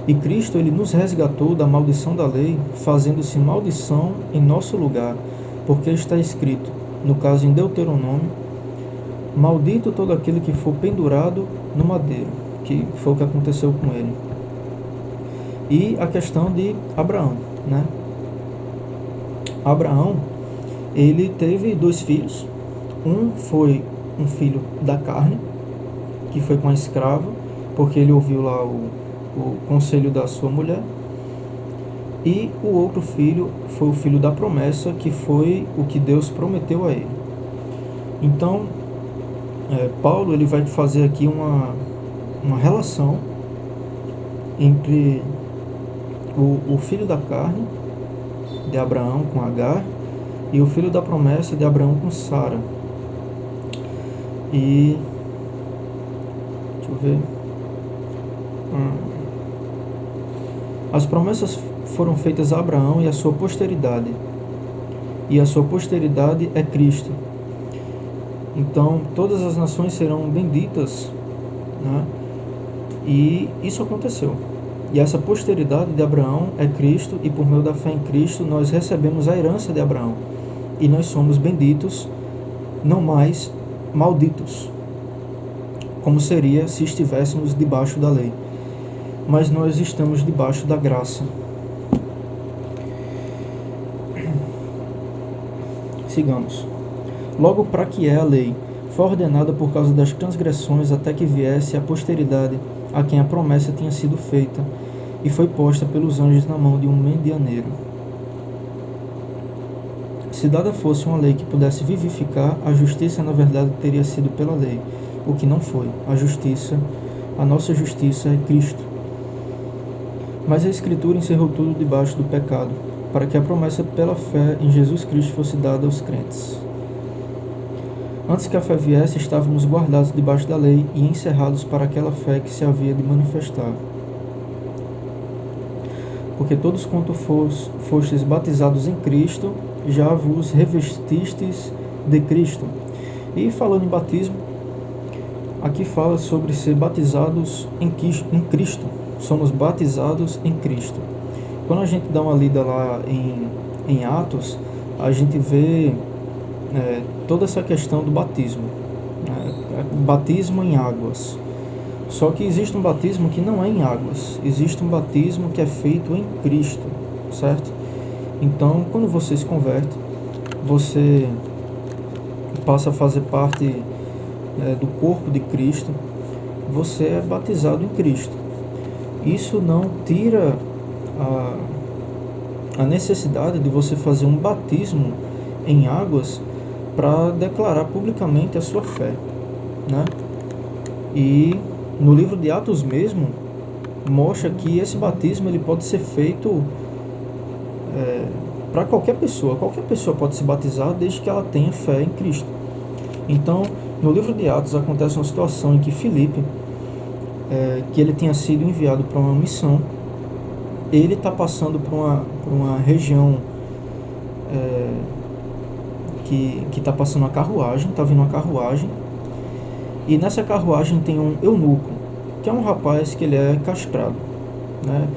E Cristo, ele nos resgatou da maldição da lei, fazendo-se maldição em nosso lugar, porque está escrito, no caso em Deuteronômio: maldito todo aquele que for pendurado no madeiro, que foi o que aconteceu com ele. E a questão de Abraão, né? Abraão, ele teve 2 filhos. Um foi um filho da carne, que foi com a escrava, porque ele ouviu lá o conselho da sua mulher. E o outro filho foi o filho da promessa, que foi o que Deus prometeu a ele. Então, Paulo, ele vai fazer aqui uma relação entre o filho da carne de Abraão com Agar e o filho da promessa de Abraão com Sara. E deixa eu ver. As promessas foram feitas a Abraão e a sua posteridade. E a sua posteridade é Cristo. Então, todas as nações serão benditas, né? E isso aconteceu. E essa posteridade de Abraão é Cristo, e por meio da fé em Cristo nós recebemos a herança de Abraão. E nós somos benditos, não mais malditos, como seria se estivéssemos debaixo da lei. Mas nós estamos debaixo da graça. Sigamos. Logo, para que a lei foi ordenada por causa das transgressões, até que viesse a posteridade a quem a promessa tinha sido feita, e foi posta pelos anjos na mão de um medianeiro. Se dada fosse uma lei que pudesse vivificar, a justiça na verdade teria sido pela lei, o que não foi. A nossa justiça é Cristo. Mas a Escritura encerrou tudo debaixo do pecado, para que a promessa pela fé em Jesus Cristo fosse dada aos crentes. Antes que a fé viesse, estávamos guardados debaixo da lei e encerrados para aquela fé que se havia de manifestar. Porque todos quanto fostes batizados em Cristo, já vos revestistes de Cristo. E falando em batismo, aqui fala sobre ser batizados em Cristo, somos batizados em Cristo. Quando a gente dá uma lida lá em Atos, a gente vê toda essa questão do batismo, batismo em águas. Só que existe um batismo que não é em águas, existe um batismo que é feito em Cristo, certo? Então, quando você se converte, você passa a fazer parte do corpo de Cristo, você é batizado em Cristo. Isso não tira a necessidade de você fazer um batismo em águas para declarar publicamente a sua fé, né? E no livro de Atos mesmo, mostra que esse batismo ele pode ser feito para qualquer pessoa pode se batizar desde que ela tenha fé em Cristo. Então, no livro de Atos acontece uma situação em que Filipe, que ele tinha sido enviado para uma missão, ele está passando por uma região que está passando uma carruagem, está vindo uma carruagem, e nessa carruagem tem um eunuco, que é um rapaz que ele é castrado, né?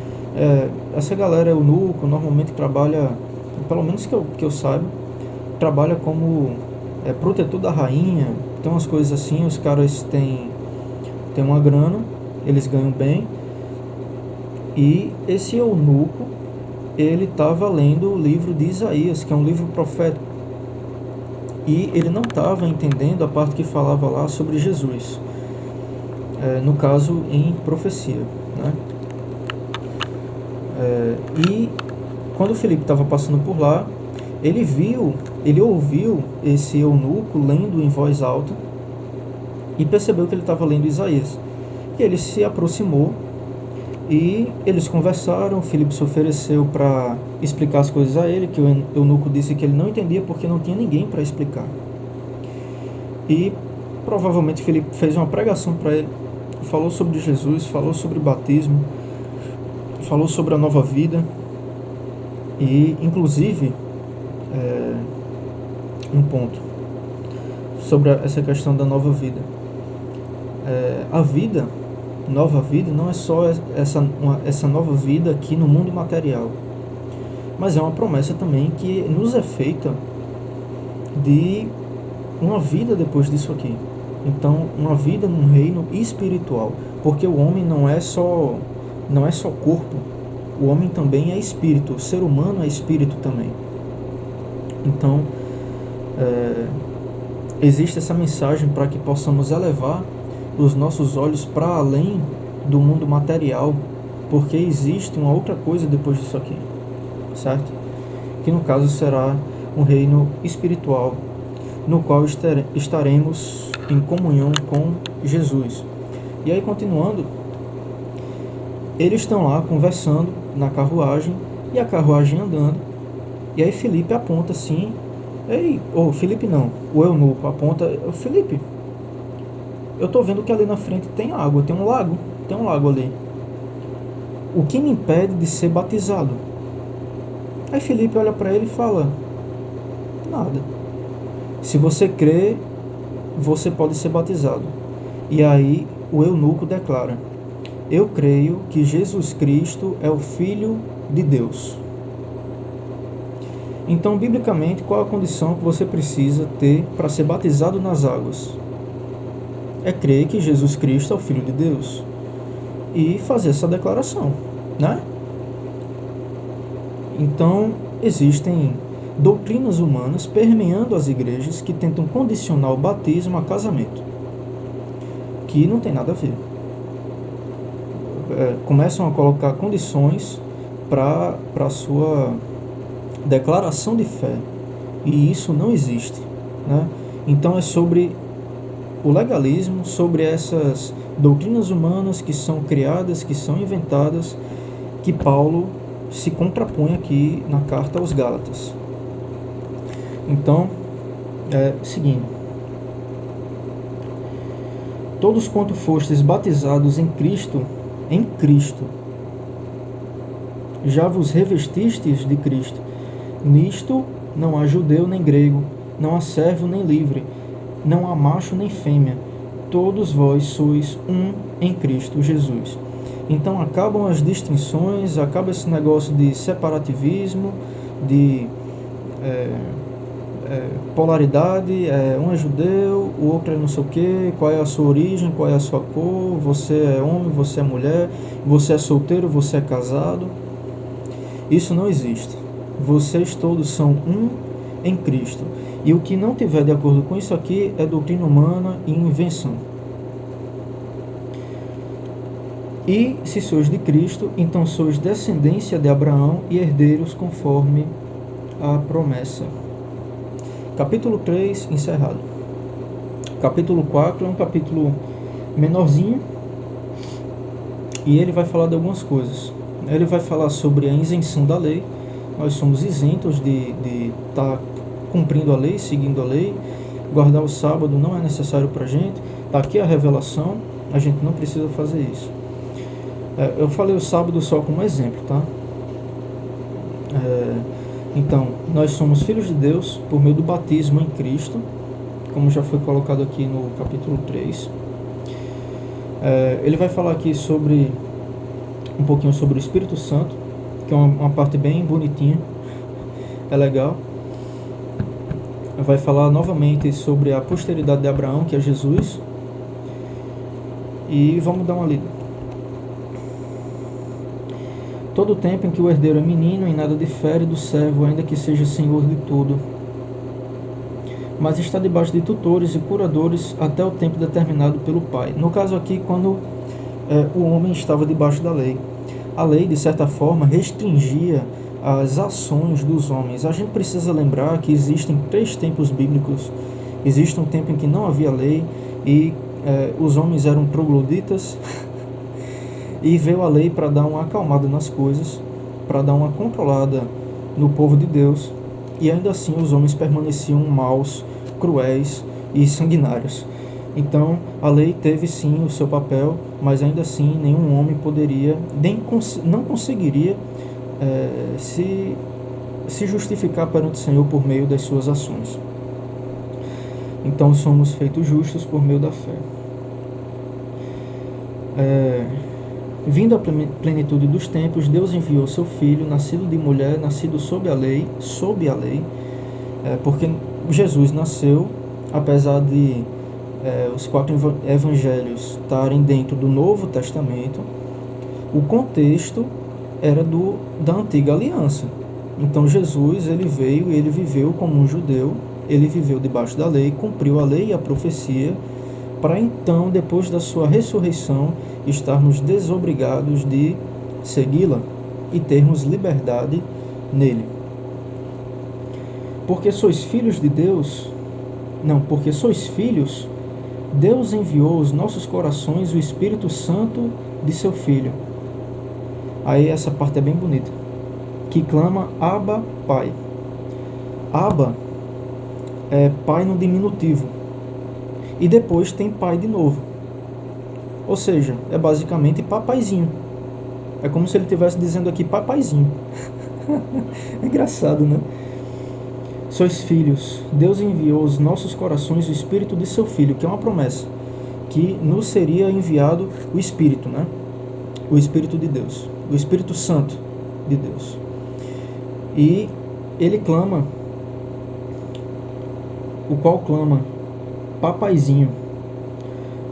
Essa galera eunuco normalmente trabalha, pelo menos que eu saiba, trabalha como protetor da rainha, tem umas coisas assim, os caras têm uma grana, eles ganham bem, e esse eunuco, ele estava lendo o livro de Isaías, que é um livro profético, e ele não estava entendendo a parte que falava lá sobre Jesus, no caso em profecia, né? E quando Filipe estava passando por lá, ele ouviu esse eunuco lendo em voz alta e percebeu que ele estava lendo Isaías. E ele se aproximou e eles conversaram. Filipe se ofereceu para explicar as coisas a ele, que o eunuco disse que ele não entendia porque não tinha ninguém para explicar. E provavelmente Filipe fez uma pregação para ele, falou sobre Jesus, falou sobre batismo, falou sobre a nova vida e, inclusive, um ponto sobre essa questão da nova vida. A vida, nova vida, não é só essa nova vida aqui no mundo material, mas é uma promessa também que nos é feita de uma vida depois disso aqui. Então, uma vida num reino espiritual, porque o homem não é só corpo, o homem também é espírito, o ser humano é espírito também. Então, existe essa mensagem para que possamos elevar os nossos olhos para além do mundo material, porque existe uma outra coisa depois disso aqui, certo? Que no caso será um reino espiritual, no qual estaremos em comunhão com Jesus. E aí, continuando, eles estão lá conversando na carruagem, e a carruagem andando, e aí Filipe aponta assim, Filipe não, o eunuco aponta, Filipe, eu estou vendo que ali na frente tem água, tem um lago ali. O que me impede de ser batizado? Aí Filipe olha para ele e fala, nada. Se você crê, você pode ser batizado. E aí o eunuco declara, eu creio que Jesus Cristo é o Filho de Deus. Então, biblicamente, qual a condição que você precisa ter para ser batizado nas águas? É crer que Jesus Cristo é o Filho de Deus e fazer essa declaração, né? Então, existem doutrinas humanas permeando as igrejas que tentam condicionar o batismo a casamento, que não tem nada a ver. Começam a colocar condições para a sua declaração de fé, e isso não existe, né? Então é sobre o legalismo, sobre essas doutrinas humanas que são criadas, que são inventadas, que Paulo se contrapõe aqui na carta aos Gálatas. Então, seguindo, todos quanto fostes batizados em Cristo, já vos revestistes de Cristo. Nisto não há judeu nem grego, não há servo nem livre, não há macho nem fêmea, todos vós sois um em Cristo Jesus. Então acabam as distinções, acaba esse negócio de separativismo, de polaridade, um é judeu, o outro é não sei o que, qual é a sua origem, qual é a sua cor, você é homem, você é mulher, você é solteiro, você é casado. Isso não existe. Vocês todos são um em Cristo. E o que não tiver de acordo com isso aqui é doutrina humana e invenção. E se sois de Cristo, então sois descendência de Abraão e herdeiros conforme a promessa. Capítulo 3, encerrado. Capítulo 4 é um capítulo menorzinho e ele vai falar de algumas coisas. Ele vai falar sobre a isenção da lei. Nós somos isentos de estar cumprindo a lei, seguindo a lei. Guardar o sábado não é necessário para a gente. Está aqui a revelação, a gente não precisa fazer isso. Eu falei o sábado só como exemplo, tá? Então, nós somos filhos de Deus por meio do batismo em Cristo, como já foi colocado aqui no capítulo 3. Ele vai falar aqui um pouquinho sobre o Espírito Santo, que é uma parte bem bonitinha, é legal. Vai falar novamente sobre a posteridade de Abraão, que é Jesus. E vamos dar uma lida. Todo o tempo em que o herdeiro é menino, em nada difere do servo, ainda que seja senhor de tudo, mas está debaixo de tutores e curadores até o tempo determinado pelo pai. No caso aqui, quando o homem estava debaixo da lei, a lei, de certa forma, restringia as ações dos homens. A gente precisa lembrar que existem 3 tempos bíblicos. Existe um tempo em que não havia lei e os homens eram trogloditas, e veio a lei para dar uma acalmada nas coisas, para dar uma controlada no povo de Deus, e ainda assim os homens permaneciam maus, cruéis e sanguinários. Então a lei teve sim o seu papel, mas ainda assim nenhum homem poderia, não conseguiria se justificar perante o Senhor por meio das suas ações. Então somos feitos justos por meio da fé. Vindo à plenitude dos tempos, Deus enviou seu Filho, nascido de mulher, nascido sob a lei, porque Jesus nasceu, apesar de os 4 evangelhos estarem dentro do Novo Testamento, o contexto era da antiga aliança. Então Jesus, ele veio e ele viveu como um judeu, ele viveu debaixo da lei, cumpriu a lei e a profecia, para então, depois da sua ressurreição, estarmos desobrigados de segui-la e termos liberdade nele. Porque sois filhos de Deus, porque sois filhos, Deus enviou aos nossos corações o Espírito Santo de seu Filho. Aí essa parte é bem bonita, que clama Abba, Pai. Abba é pai no diminutivo. E depois tem pai de novo. Ou seja, é basicamente papaizinho. É como se ele estivesse dizendo aqui papaizinho. É engraçado, né? Sois filhos. Deus enviou aos nossos corações o Espírito de seu Filho, que é uma promessa, que nos seria enviado o Espírito, né? O Espírito de Deus, o Espírito Santo de Deus. E ele clama, o qual clama, papaizinho,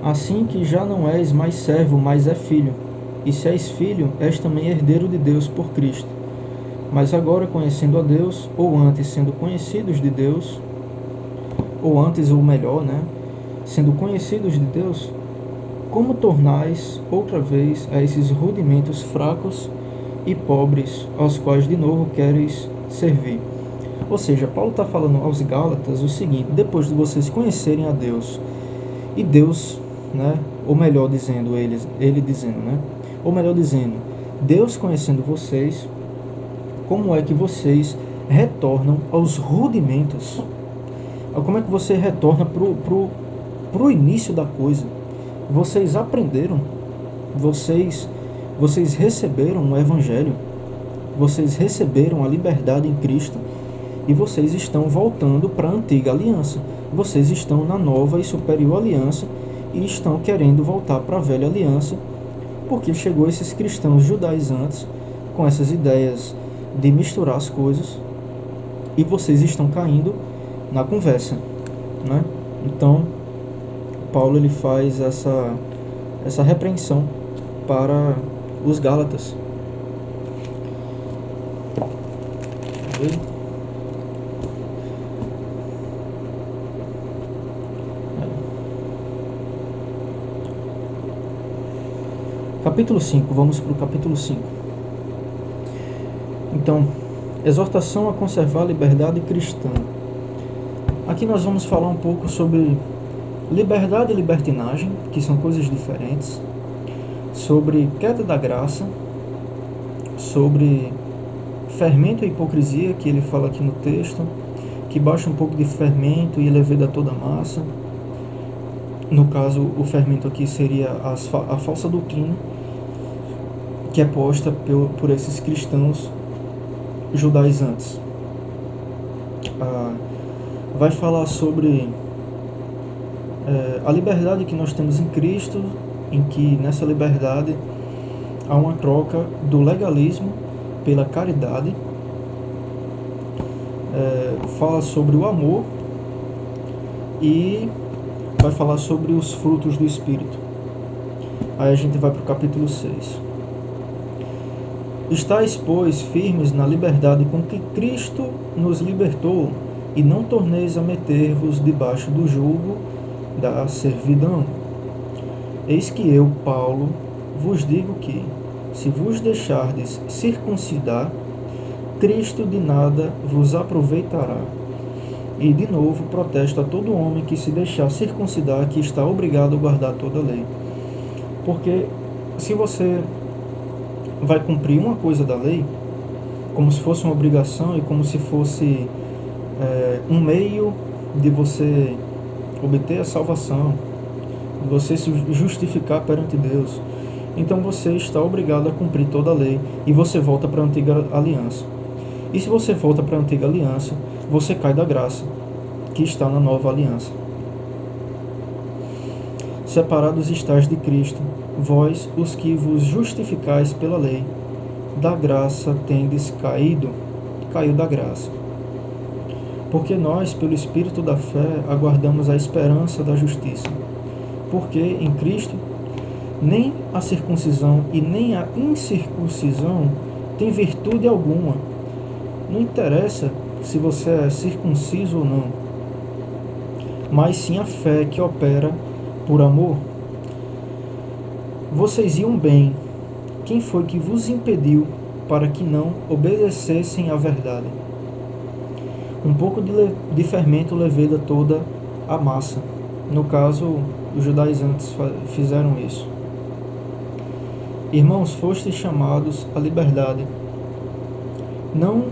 assim que já não és mais servo, mas é filho, e se és filho, és também herdeiro de Deus por Cristo. Mas agora, conhecendo a Deus, ou antes sendo conhecidos de Deus, ou antes, ou melhor, né, sendo conhecidos de Deus, como tornais outra vez a esses rudimentos fracos e pobres, aos quais de novo queres servir? Ou seja, Paulo está falando aos Gálatas o seguinte: depois de vocês conhecerem a Deus, e Deus, né, ou melhor dizendo, ele dizendo, né, ou melhor dizendo, Deus conhecendo vocês, como é que vocês retornam aos rudimentos? Como é que você retorna pro início da coisa? Vocês aprenderam, vocês receberam o Evangelho, vocês receberam a liberdade em Cristo, e vocês estão voltando para a antiga aliança. Vocês estão na nova e superior aliança e estão querendo voltar para a velha aliança, porque chegou esses cristãos judaizantes com essas ideias de misturar as coisas e vocês estão caindo na conversa, né? Então, Paulo ele faz essa repreensão para os Gálatas. Capítulo 5, vamos para o capítulo 5. Então, exortação a conservar a liberdade cristã. Aqui nós vamos falar um pouco sobre liberdade e libertinagem, que são coisas diferentes, sobre queda da graça, sobre fermento e hipocrisia, que ele fala aqui no texto, que baixa um pouco de fermento e leveda toda a massa. No caso, o fermento aqui seria a falsa doutrina, que é posta por esses cristãos judaizantes. Vai falar sobre a liberdade que nós temos em Cristo, em que nessa liberdade há uma troca do legalismo pela caridade. Fala sobre o amor e vai falar sobre os frutos do Espírito. Aí a gente vai para o capítulo 6. Estais, pois, firmes na liberdade com que Cristo nos libertou, e não torneis a meter-vos debaixo do jugo da servidão. Eis que eu, Paulo, vos digo que, se vos deixardes circuncidar, Cristo de nada vos aproveitará. E, de novo, protesto a todo homem que se deixar circuncidar, que está obrigado a guardar toda a lei. Porque, se você vai cumprir uma coisa da lei, como se fosse uma obrigação e como se fosse um meio de você obter a salvação, de você se justificar perante Deus, então você está obrigado a cumprir toda a lei e você volta para a antiga aliança. E se você volta para a antiga aliança, você cai da graça que está na nova aliança. Separados estáis de Cristo, vós, os que vos justificais pela lei, da graça tendes caiu da graça. Porque nós, pelo Espírito da fé, aguardamos a esperança da justiça. Porque em Cristo, nem a circuncisão e nem a incircuncisão tem virtude alguma. Não interessa se você é circunciso ou não, mas sim a fé que opera por amor. Vocês iam bem. Quem foi que vos impediu para que não obedecessem à verdade? Um pouco de fermento leveda toda a massa. No caso, os judaizantes fizeram isso. Irmãos, fostes chamados à liberdade. Não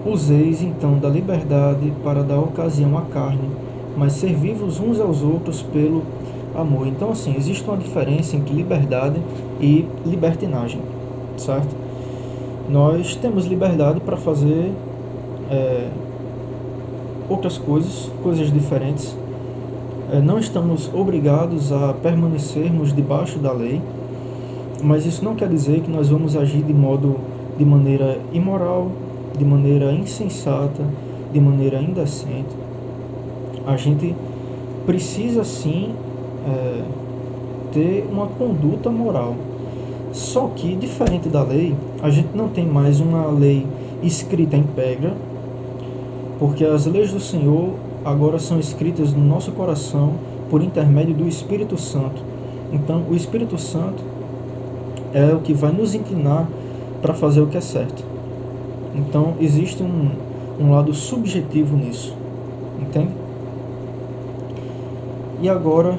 useis então da liberdade para dar ocasião à carne, mas servi-vos uns aos outros pelo amor. Então, assim, existe uma diferença entre liberdade e libertinagem, certo? Nós temos liberdade para fazer outras coisas diferentes. Não estamos obrigados a permanecermos debaixo da lei, mas isso não quer dizer que nós vamos agir de maneira imoral, de maneira insensata, de maneira indecente. A gente precisa sim ter uma conduta moral. Só que, diferente da lei, a gente não tem mais uma lei escrita em pedra, porque as leis do Senhor agora são escritas no nosso coração por intermédio do Espírito Santo. Então, o Espírito Santo é o que vai nos inclinar para fazer o que é certo. Então, existe um lado subjetivo nisso, entende? E agora,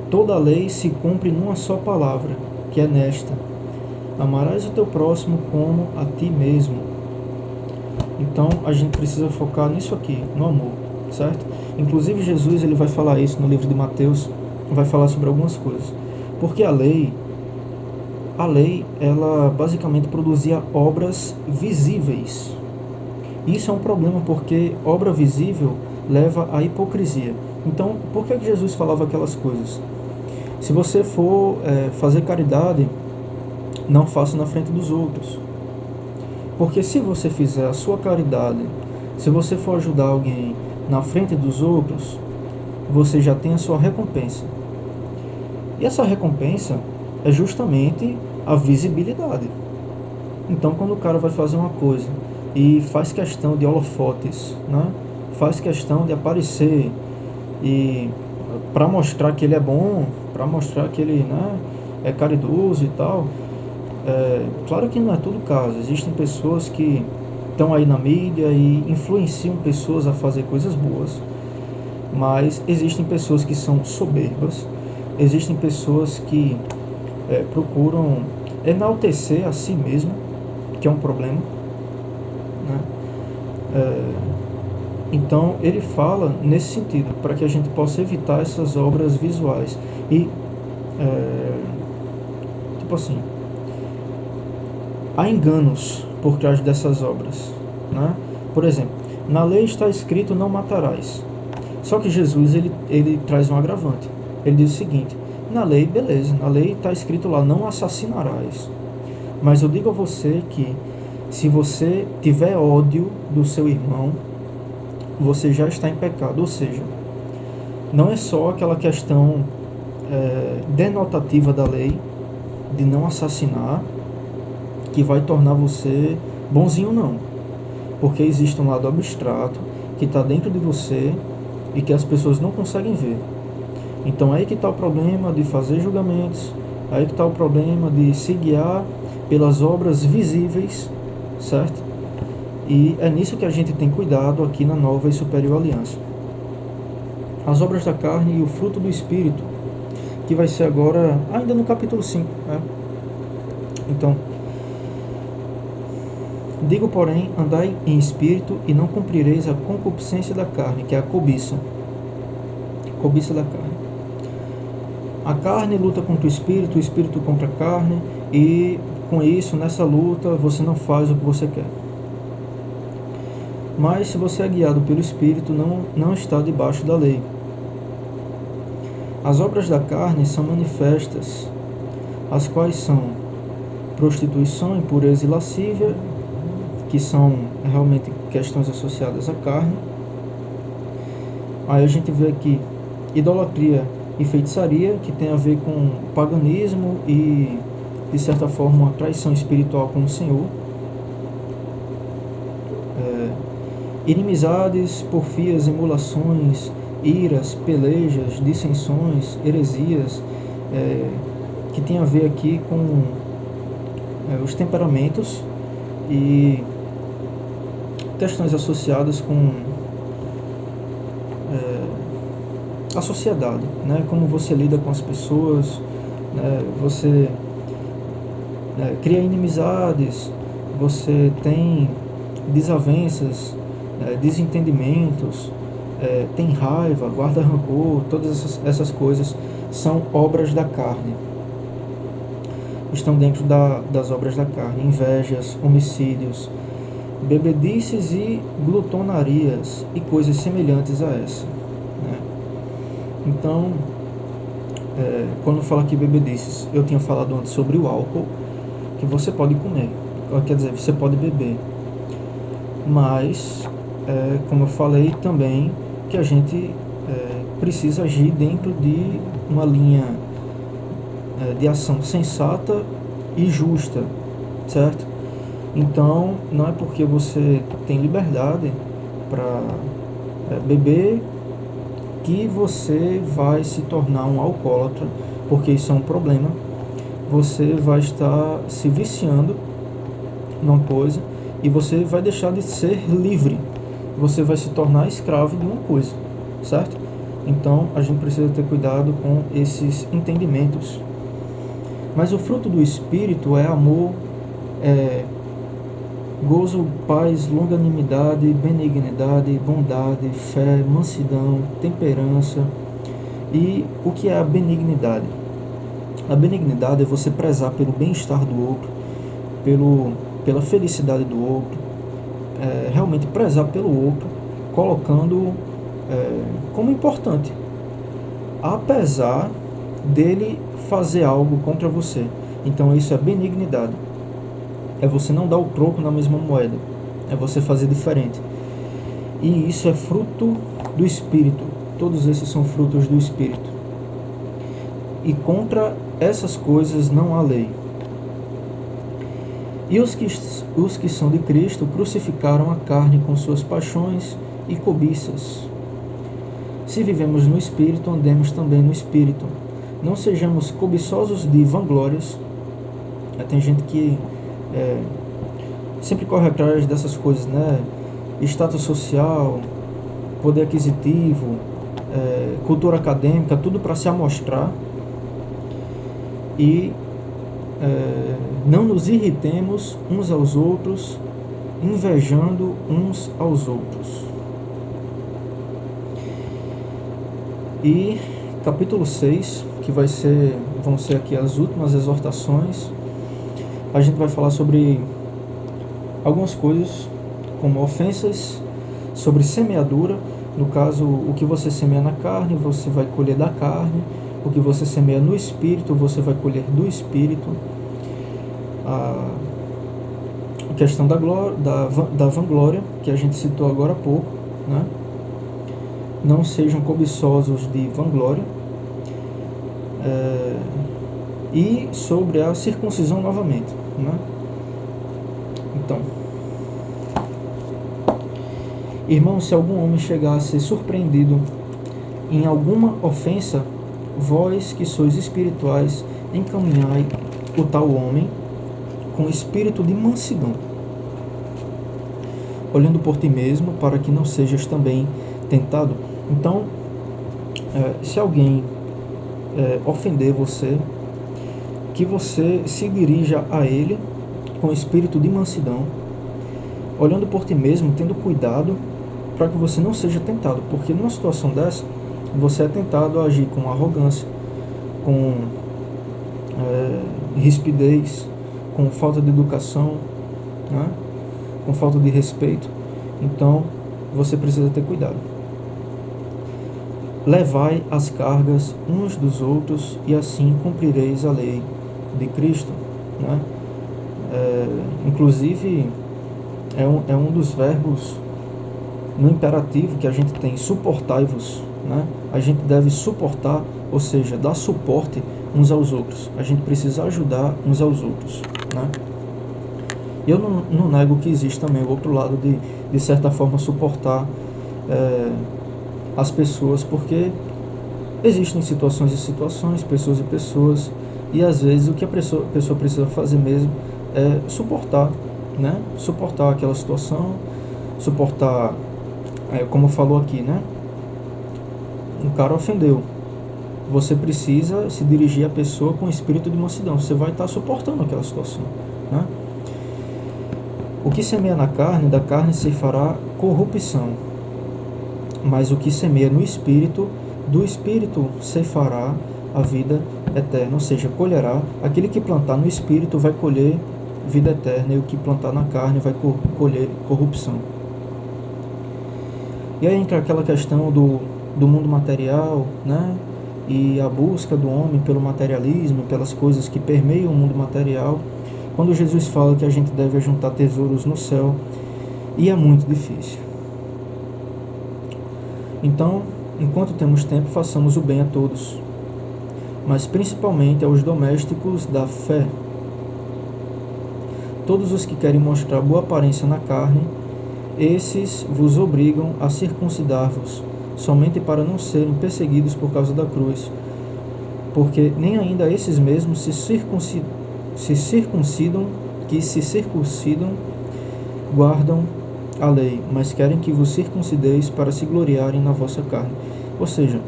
toda a lei se cumpre numa só palavra, que é nesta: amarás o teu próximo como a ti mesmo. Então, a gente precisa focar nisso aqui, no amor, certo? Inclusive, Jesus ele vai falar isso no livro de Mateus, vai falar sobre algumas coisas. Porque a lei, ela basicamente produzia obras visíveis. Isso é um problema, porque obra visível leva à hipocrisia. Então, por que Jesus falava aquelas coisas? Se você for fazer caridade, não faça na frente dos outros. Porque se você fizer a sua caridade, se você for ajudar alguém na frente dos outros, você já tem a sua recompensa. E essa recompensa é justamente a visibilidade. Então, quando o cara vai fazer uma coisa e faz questão de holofotes, né? Faz questão de aparecer e para mostrar que ele é bom, para mostrar que ele, né, é caridoso e tal. Claro que não é todo o caso. Existem pessoas que estão aí na mídia e influenciam pessoas a fazer coisas boas, mas existem pessoas que são soberbas, existem pessoas que procuram enaltecer a si mesmo, que é um problema, né? Então ele fala nesse sentido, para que a gente possa evitar essas obras visuais e tipo assim, há enganos por trás dessas obras, né? Por exemplo, na lei está escrito não matarás. Só que Jesus ele traz um agravante. Ele diz o seguinte: na lei, beleza, na lei está escrito lá não assassinarás. Mas eu digo a você que se você tiver ódio do seu irmão, você já está em pecado. Ou seja, não é só aquela questão denotativa da lei de não assassinar que vai tornar você bonzinho, não. Porque existe um lado abstrato que está dentro de você e que as pessoas não conseguem ver. Então aí que está o problema de fazer julgamentos, aí que está o problema de se guiar pelas obras visíveis, certo? E é nisso que a gente tem cuidado aqui na Nova e Superior Aliança. As obras da carne e o fruto do Espírito, que vai ser agora, ainda no capítulo 5, né? Então, digo, porém, andai em espírito e não cumprireis a concupiscência da carne, que é a cobiça. Cobiça da carne. A carne luta contra o espírito contra a carne, e com isso, nessa luta, você não faz o que você quer. Mas se você é guiado pelo Espírito, não está debaixo da lei. As obras da carne são manifestas, as quais são prostituição, impureza e lascívia, que são realmente questões associadas à carne. Aí a gente vê aqui idolatria e feitiçaria, que tem a ver com paganismo e, de certa forma, uma traição espiritual com o Senhor. Inimizades, porfias, emulações, iras, pelejas, dissensões, heresias, que tem a ver aqui com os temperamentos e questões associadas com a sociedade, né? Como você lida com as pessoas, né? Você cria inimizades, você tem desavenças, desentendimentos, tem raiva, guarda rancor. Todas essas coisas são obras da carne, estão dentro das obras da carne. Invejas, homicídios, bebedices e glutonarias e coisas semelhantes a essa, né? Então, quando eu falo aqui bebedices, eu tinha falado antes sobre o álcool, que você pode comer, quer dizer, você pode beber, mas como eu falei também, que a gente precisa agir dentro de uma linha de ação sensata e justa, certo? Então, não é porque você tem liberdade para beber que você vai se tornar um alcoólatra, porque isso é um problema. Você vai estar se viciando numa coisa e você vai deixar de ser livre. Você vai se tornar escravo de uma coisa, certo? Então, a gente precisa ter cuidado com esses entendimentos. Mas o fruto do Espírito é amor, gozo, paz, longanimidade, benignidade, bondade, fé, mansidão, temperança. E o que é a benignidade? A benignidade é você prezar pelo bem-estar do outro, pela felicidade do outro, realmente prezar pelo outro, colocando como importante, apesar dele fazer algo contra você. Então isso é benignidade. É você não dar o troco na mesma moeda. É você fazer diferente. E isso é fruto do Espírito. Todos esses são frutos do Espírito. E contra essas coisas não há lei. E os que são de Cristo crucificaram a carne com suas paixões e cobiças. Se vivemos no Espírito, andemos também no Espírito. Não sejamos cobiçosos de vanglórias. Tem gente que sempre corre atrás dessas coisas, né? Status social, poder aquisitivo, cultura acadêmica, tudo para se amostrar. E não nos irritemos uns aos outros, invejando uns aos outros. E capítulo 6, que vão ser aqui as últimas exortações, a gente vai falar sobre algumas coisas, como ofensas, sobre semeadura. No caso, o que você semeia na carne, você vai colher da carne. O que você semeia no Espírito, você vai colher do Espírito. A questão da vanglória, que a gente citou agora há pouco, né? Não sejam cobiçosos de vanglória. E sobre a circuncisão novamente, né? Então, irmãos, se algum homem chegar a ser surpreendido em alguma ofensa, vós que sois espirituais, encaminhai o tal homem com espírito de mansidão, olhando por ti mesmo, para que não sejas também tentado. Então, se alguém ofender você, que você se dirija a ele com espírito de mansidão, olhando por ti mesmo, tendo cuidado para que você não seja tentado, porque numa situação dessa, você é tentado a agir com arrogância, com rispidez, com falta de educação, né? Com falta de respeito. Então, você precisa ter cuidado. Levai as cargas uns dos outros, e assim cumprireis a lei de Cristo, né? Inclusive, é um dos verbos no imperativo que a gente tem, suportai-vos, né? A gente deve suportar, ou seja, dar suporte uns aos outros. A gente precisa ajudar uns aos outros, né? Eu não nego que existe também o outro lado de certa forma, suportar as pessoas, porque existem situações e situações, pessoas e pessoas, e às vezes o que a pessoa precisa fazer mesmo é suportar, né? Suportar aquela situação, suportar, como falou aqui, né? Um cara ofendeu. Você precisa se dirigir à pessoa com espírito de mansidão. Você vai estar suportando aquela situação, né? O que semeia na carne, da carne se fará corrupção. Mas o que semeia no Espírito, do Espírito se fará a vida eterna. Ou seja, colherá. Aquele que plantar no Espírito vai colher vida eterna, e o que plantar na carne vai colher corrupção. E aí entra aquela questão do mundo material, né? E a busca do homem pelo materialismo, pelas coisas que permeiam o mundo material, quando Jesus fala que a gente deve juntar tesouros no céu, e é muito difícil. Então, enquanto temos tempo, façamos o bem a todos, mas principalmente aos domésticos da fé. Todos os que querem mostrar boa aparência na carne, esses vos obrigam a circuncidar-vos, somente para não serem perseguidos por causa da cruz, porque nem ainda esses mesmos se circuncidam, guardam a lei, mas querem que vos circuncideis para se gloriarem na vossa carne. Ou seja,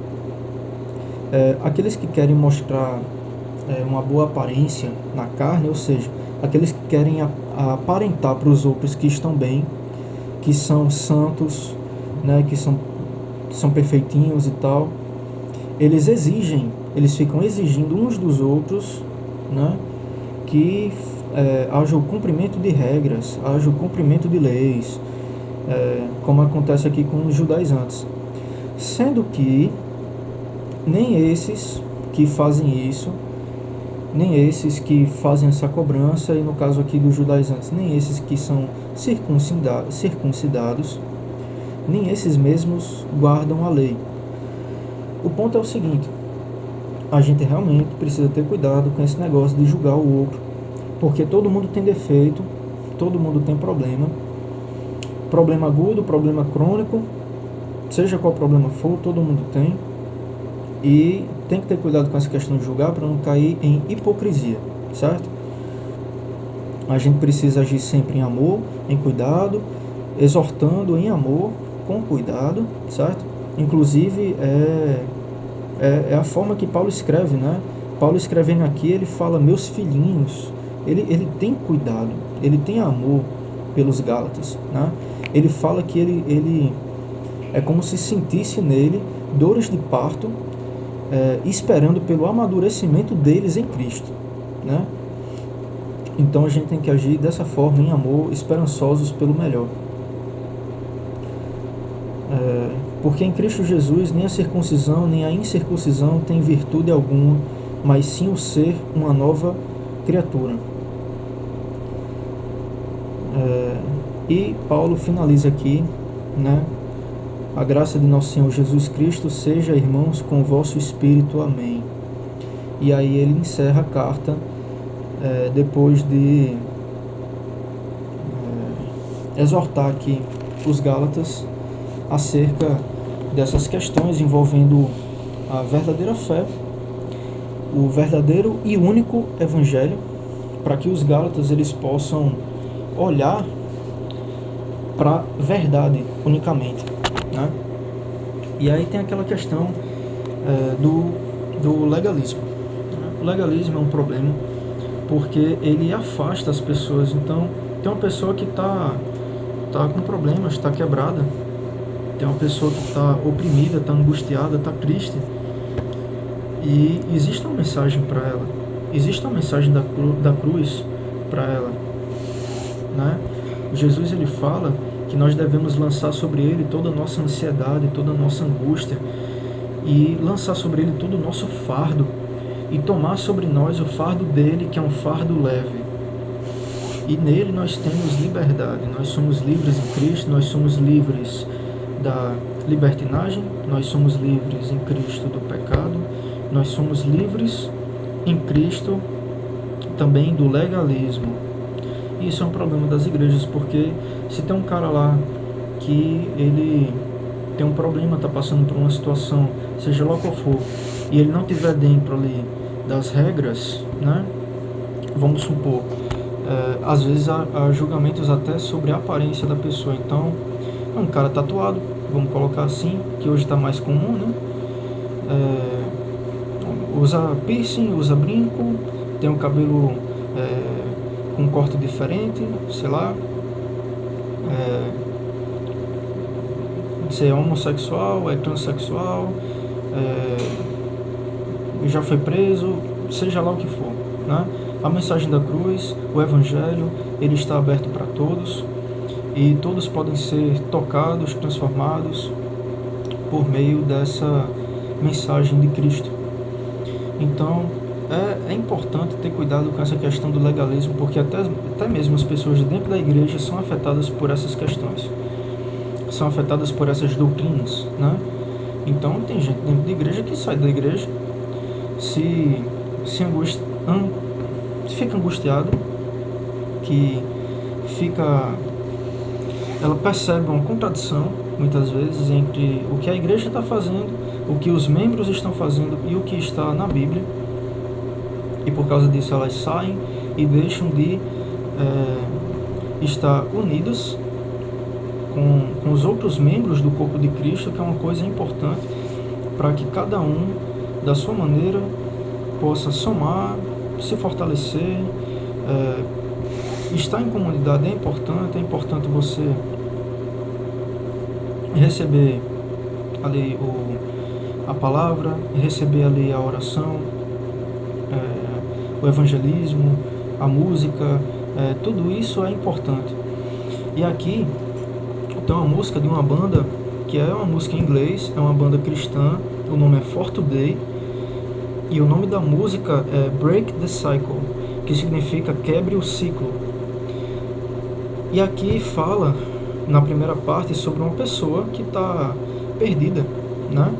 aqueles que querem mostrar uma boa aparência na carne, ou seja, aqueles que querem aparentar para os outros que estão bem, que são santos, né, que são perfeitinhos e tal, eles ficam exigindo uns dos outros, né, que haja o cumprimento de regras, haja o cumprimento de leis, como acontece aqui com os judaizantes, sendo que nem esses que fazem isso, nem esses que fazem essa cobrança, e no caso aqui dos judaizantes, nem esses que são circuncidados, nem esses mesmos guardam a lei. O ponto é o seguinte: a gente realmente precisa ter cuidado com esse negócio de julgar o outro, porque todo mundo tem defeito, todo mundo tem problema agudo, problema crônico, seja qual problema for, todo mundo tem, e tem que ter cuidado com essa questão de julgar para não cair em hipocrisia, certo? A gente precisa agir sempre em amor, em cuidado, exortando em amor, com cuidado, certo? Inclusive, é a forma que Paulo escreve, né? Paulo escrevendo aqui, ele fala, meus filhinhos, ele tem cuidado, ele tem amor pelos Gálatas, né? Ele fala que ele é como se sentisse nele dores de parto, esperando pelo amadurecimento deles em Cristo, né? Então a gente tem que agir dessa forma, em amor, esperançosos pelo melhor. Porque em Cristo Jesus nem a circuncisão nem a incircuncisão tem virtude alguma, mas sim o ser uma nova criatura. E Paulo finaliza aqui, né? A graça de nosso Senhor Jesus Cristo seja, irmãos, com o vosso espírito. Amém. E aí ele encerra a carta, depois de exortar aqui os Gálatas acerca dessas questões envolvendo a verdadeira fé, o verdadeiro e único Evangelho, para que os Gálatas eles possam olhar para a verdade unicamente, né? E aí tem aquela questão do legalismo. O legalismo é um problema porque ele afasta as pessoas. Então, tem uma pessoa que está com problemas, está quebrada, tem uma pessoa que está oprimida, está angustiada, está triste, e existe uma mensagem para ela, existe uma mensagem da cruz para ela, né? Jesus ele fala que nós devemos lançar sobre ele toda a nossa ansiedade, toda a nossa angústia, e lançar sobre ele todo o nosso fardo, e tomar sobre nós o fardo dele, que é um fardo leve. E nele nós temos liberdade, nós somos livres em Cristo, nós somos livres da libertinagem, nós somos livres em Cristo do pecado, nós somos livres em Cristo também do legalismo. E isso é um problema das igrejas, porque se tem um cara lá que ele tem um problema, está passando por uma situação, seja lá qual for, e ele não estiver dentro ali das regras, né? Vamos supor, às vezes há julgamentos até sobre a aparência da pessoa. Então, é um cara tatuado, vamos colocar assim, que hoje está mais comum, né? Usa piercing, usa brinco, tem um cabelo com um corte diferente, sei lá, se é homossexual, é transexual, já foi preso, seja lá o que for, né? A mensagem da cruz, o Evangelho, ele está aberto para todos, e todos podem ser tocados, transformados por meio dessa mensagem de Cristo. Então, é importante ter cuidado com essa questão do legalismo, porque até mesmo as pessoas de dentro da igreja são afetadas por essas questões, são afetadas por essas doutrinas, né? Então, tem gente dentro da igreja que sai da igreja, fica angustiado, ela percebe uma contradição, muitas vezes, entre o que a igreja está fazendo, o que os membros estão fazendo e o que está na Bíblia, e por causa disso elas saem e deixam de estar unidas com os outros membros do corpo de Cristo, que é uma coisa importante para que cada um, da sua maneira, possa somar, se fortalecer. Estar em comunidade é importante você receber ali a palavra, receber ali a oração, o evangelismo, a música, tudo isso é importante. E aqui tem uma música de uma banda que é uma música em inglês, é uma banda cristã, o nome é For Today, E o nome da música é Break the Cycle, que significa quebre o ciclo. E aqui fala, na primeira parte, sobre uma pessoa que está perdida, né?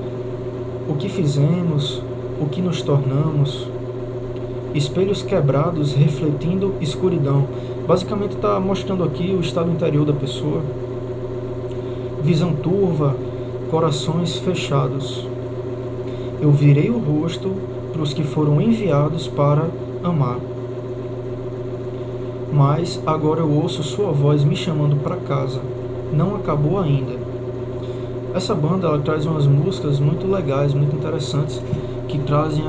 O que fizemos, o que nos tornamos, espelhos quebrados refletindo escuridão. Basicamente está mostrando aqui o estado interior da pessoa. Visão turva, corações fechados. Eu virei o rosto para os que foram enviados para amar. Mas agora eu ouço sua voz me chamando para casa. Não acabou ainda. Essa banda ela traz umas músicas muito legais, muito interessantes, que trazem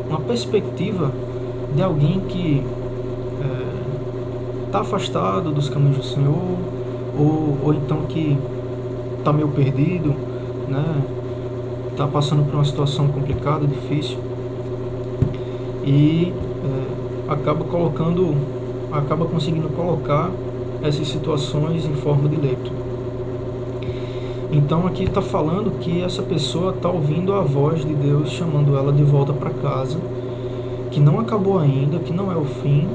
uma perspectiva de alguém que está afastado dos caminhos do Senhor, ou então que está meio perdido, né? Está passando por uma situação complicada, difícil, e acaba conseguindo colocar essas situações em forma de letra. Então aqui está falando que essa pessoa está ouvindo a voz de Deus chamando ela de volta para casa, que não acabou ainda, que não é o fim,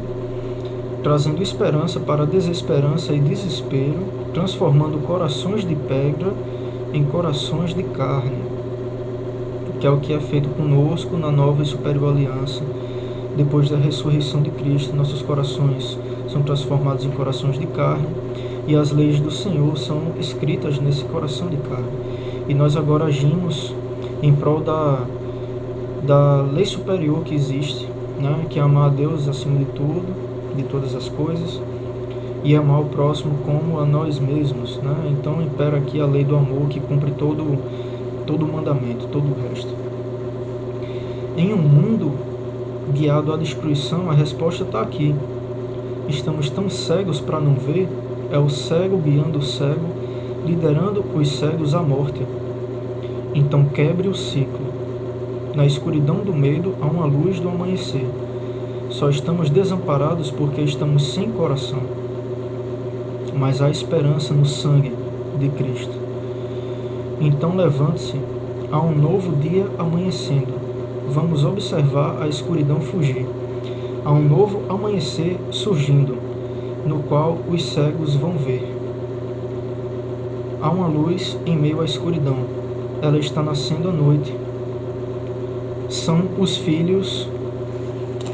trazendo esperança para desesperança e desespero, transformando corações de pedra em corações de carne, que é o que é feito conosco na nova e superior aliança. Depois da ressurreição de Cristo, nossos corações são transformados em corações de carne, e as leis do Senhor são escritas nesse coração de carne. E nós agora agimos em prol da lei superior que existe, né? Que é amar a Deus acima de tudo, de todas as coisas, e amar o próximo como a nós mesmos, né? Então impera aqui a lei do amor, que cumpre todo o mandamento, todo o resto. Em um mundo guiado à destruição, a resposta está aqui. Estamos tão cegos para não ver. É o cego guiando o cego, liderando os cegos à morte. Então quebre o ciclo. Na escuridão do medo há uma luz do amanhecer. Só estamos desamparados porque estamos sem coração. Mas há esperança no sangue de Cristo. Então levante-se, há um novo dia amanhecendo. Vamos observar a escuridão fugir. Há um novo amanhecer surgindo, no qual os cegos vão ver. Há uma luz em meio à escuridão. Ela está nascendo à noite. São os filhos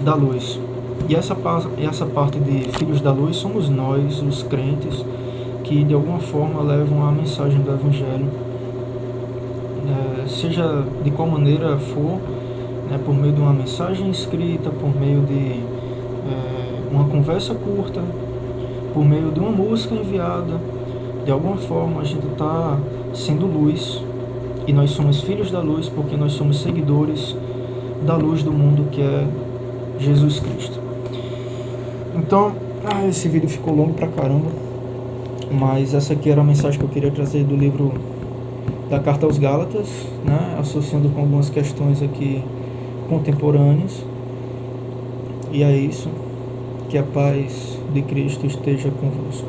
da luz. E essa parte de filhos da luz somos nós, os crentes, que de alguma forma levam a mensagem do Evangelho, seja de qual maneira for, por meio de uma mensagem escrita, por meio de uma conversa curta, por meio de uma música enviada. De alguma forma a gente está sendo luz, e nós somos filhos da luz porque nós somos seguidores da luz do mundo, que é Jesus Cristo. Então, esse vídeo ficou longo pra caramba, mas essa aqui era a mensagem que eu queria trazer do livro da Carta aos Gálatas, né, associando com algumas questões aqui contemporâneas. E é isso. Que a paz de Cristo esteja convosco.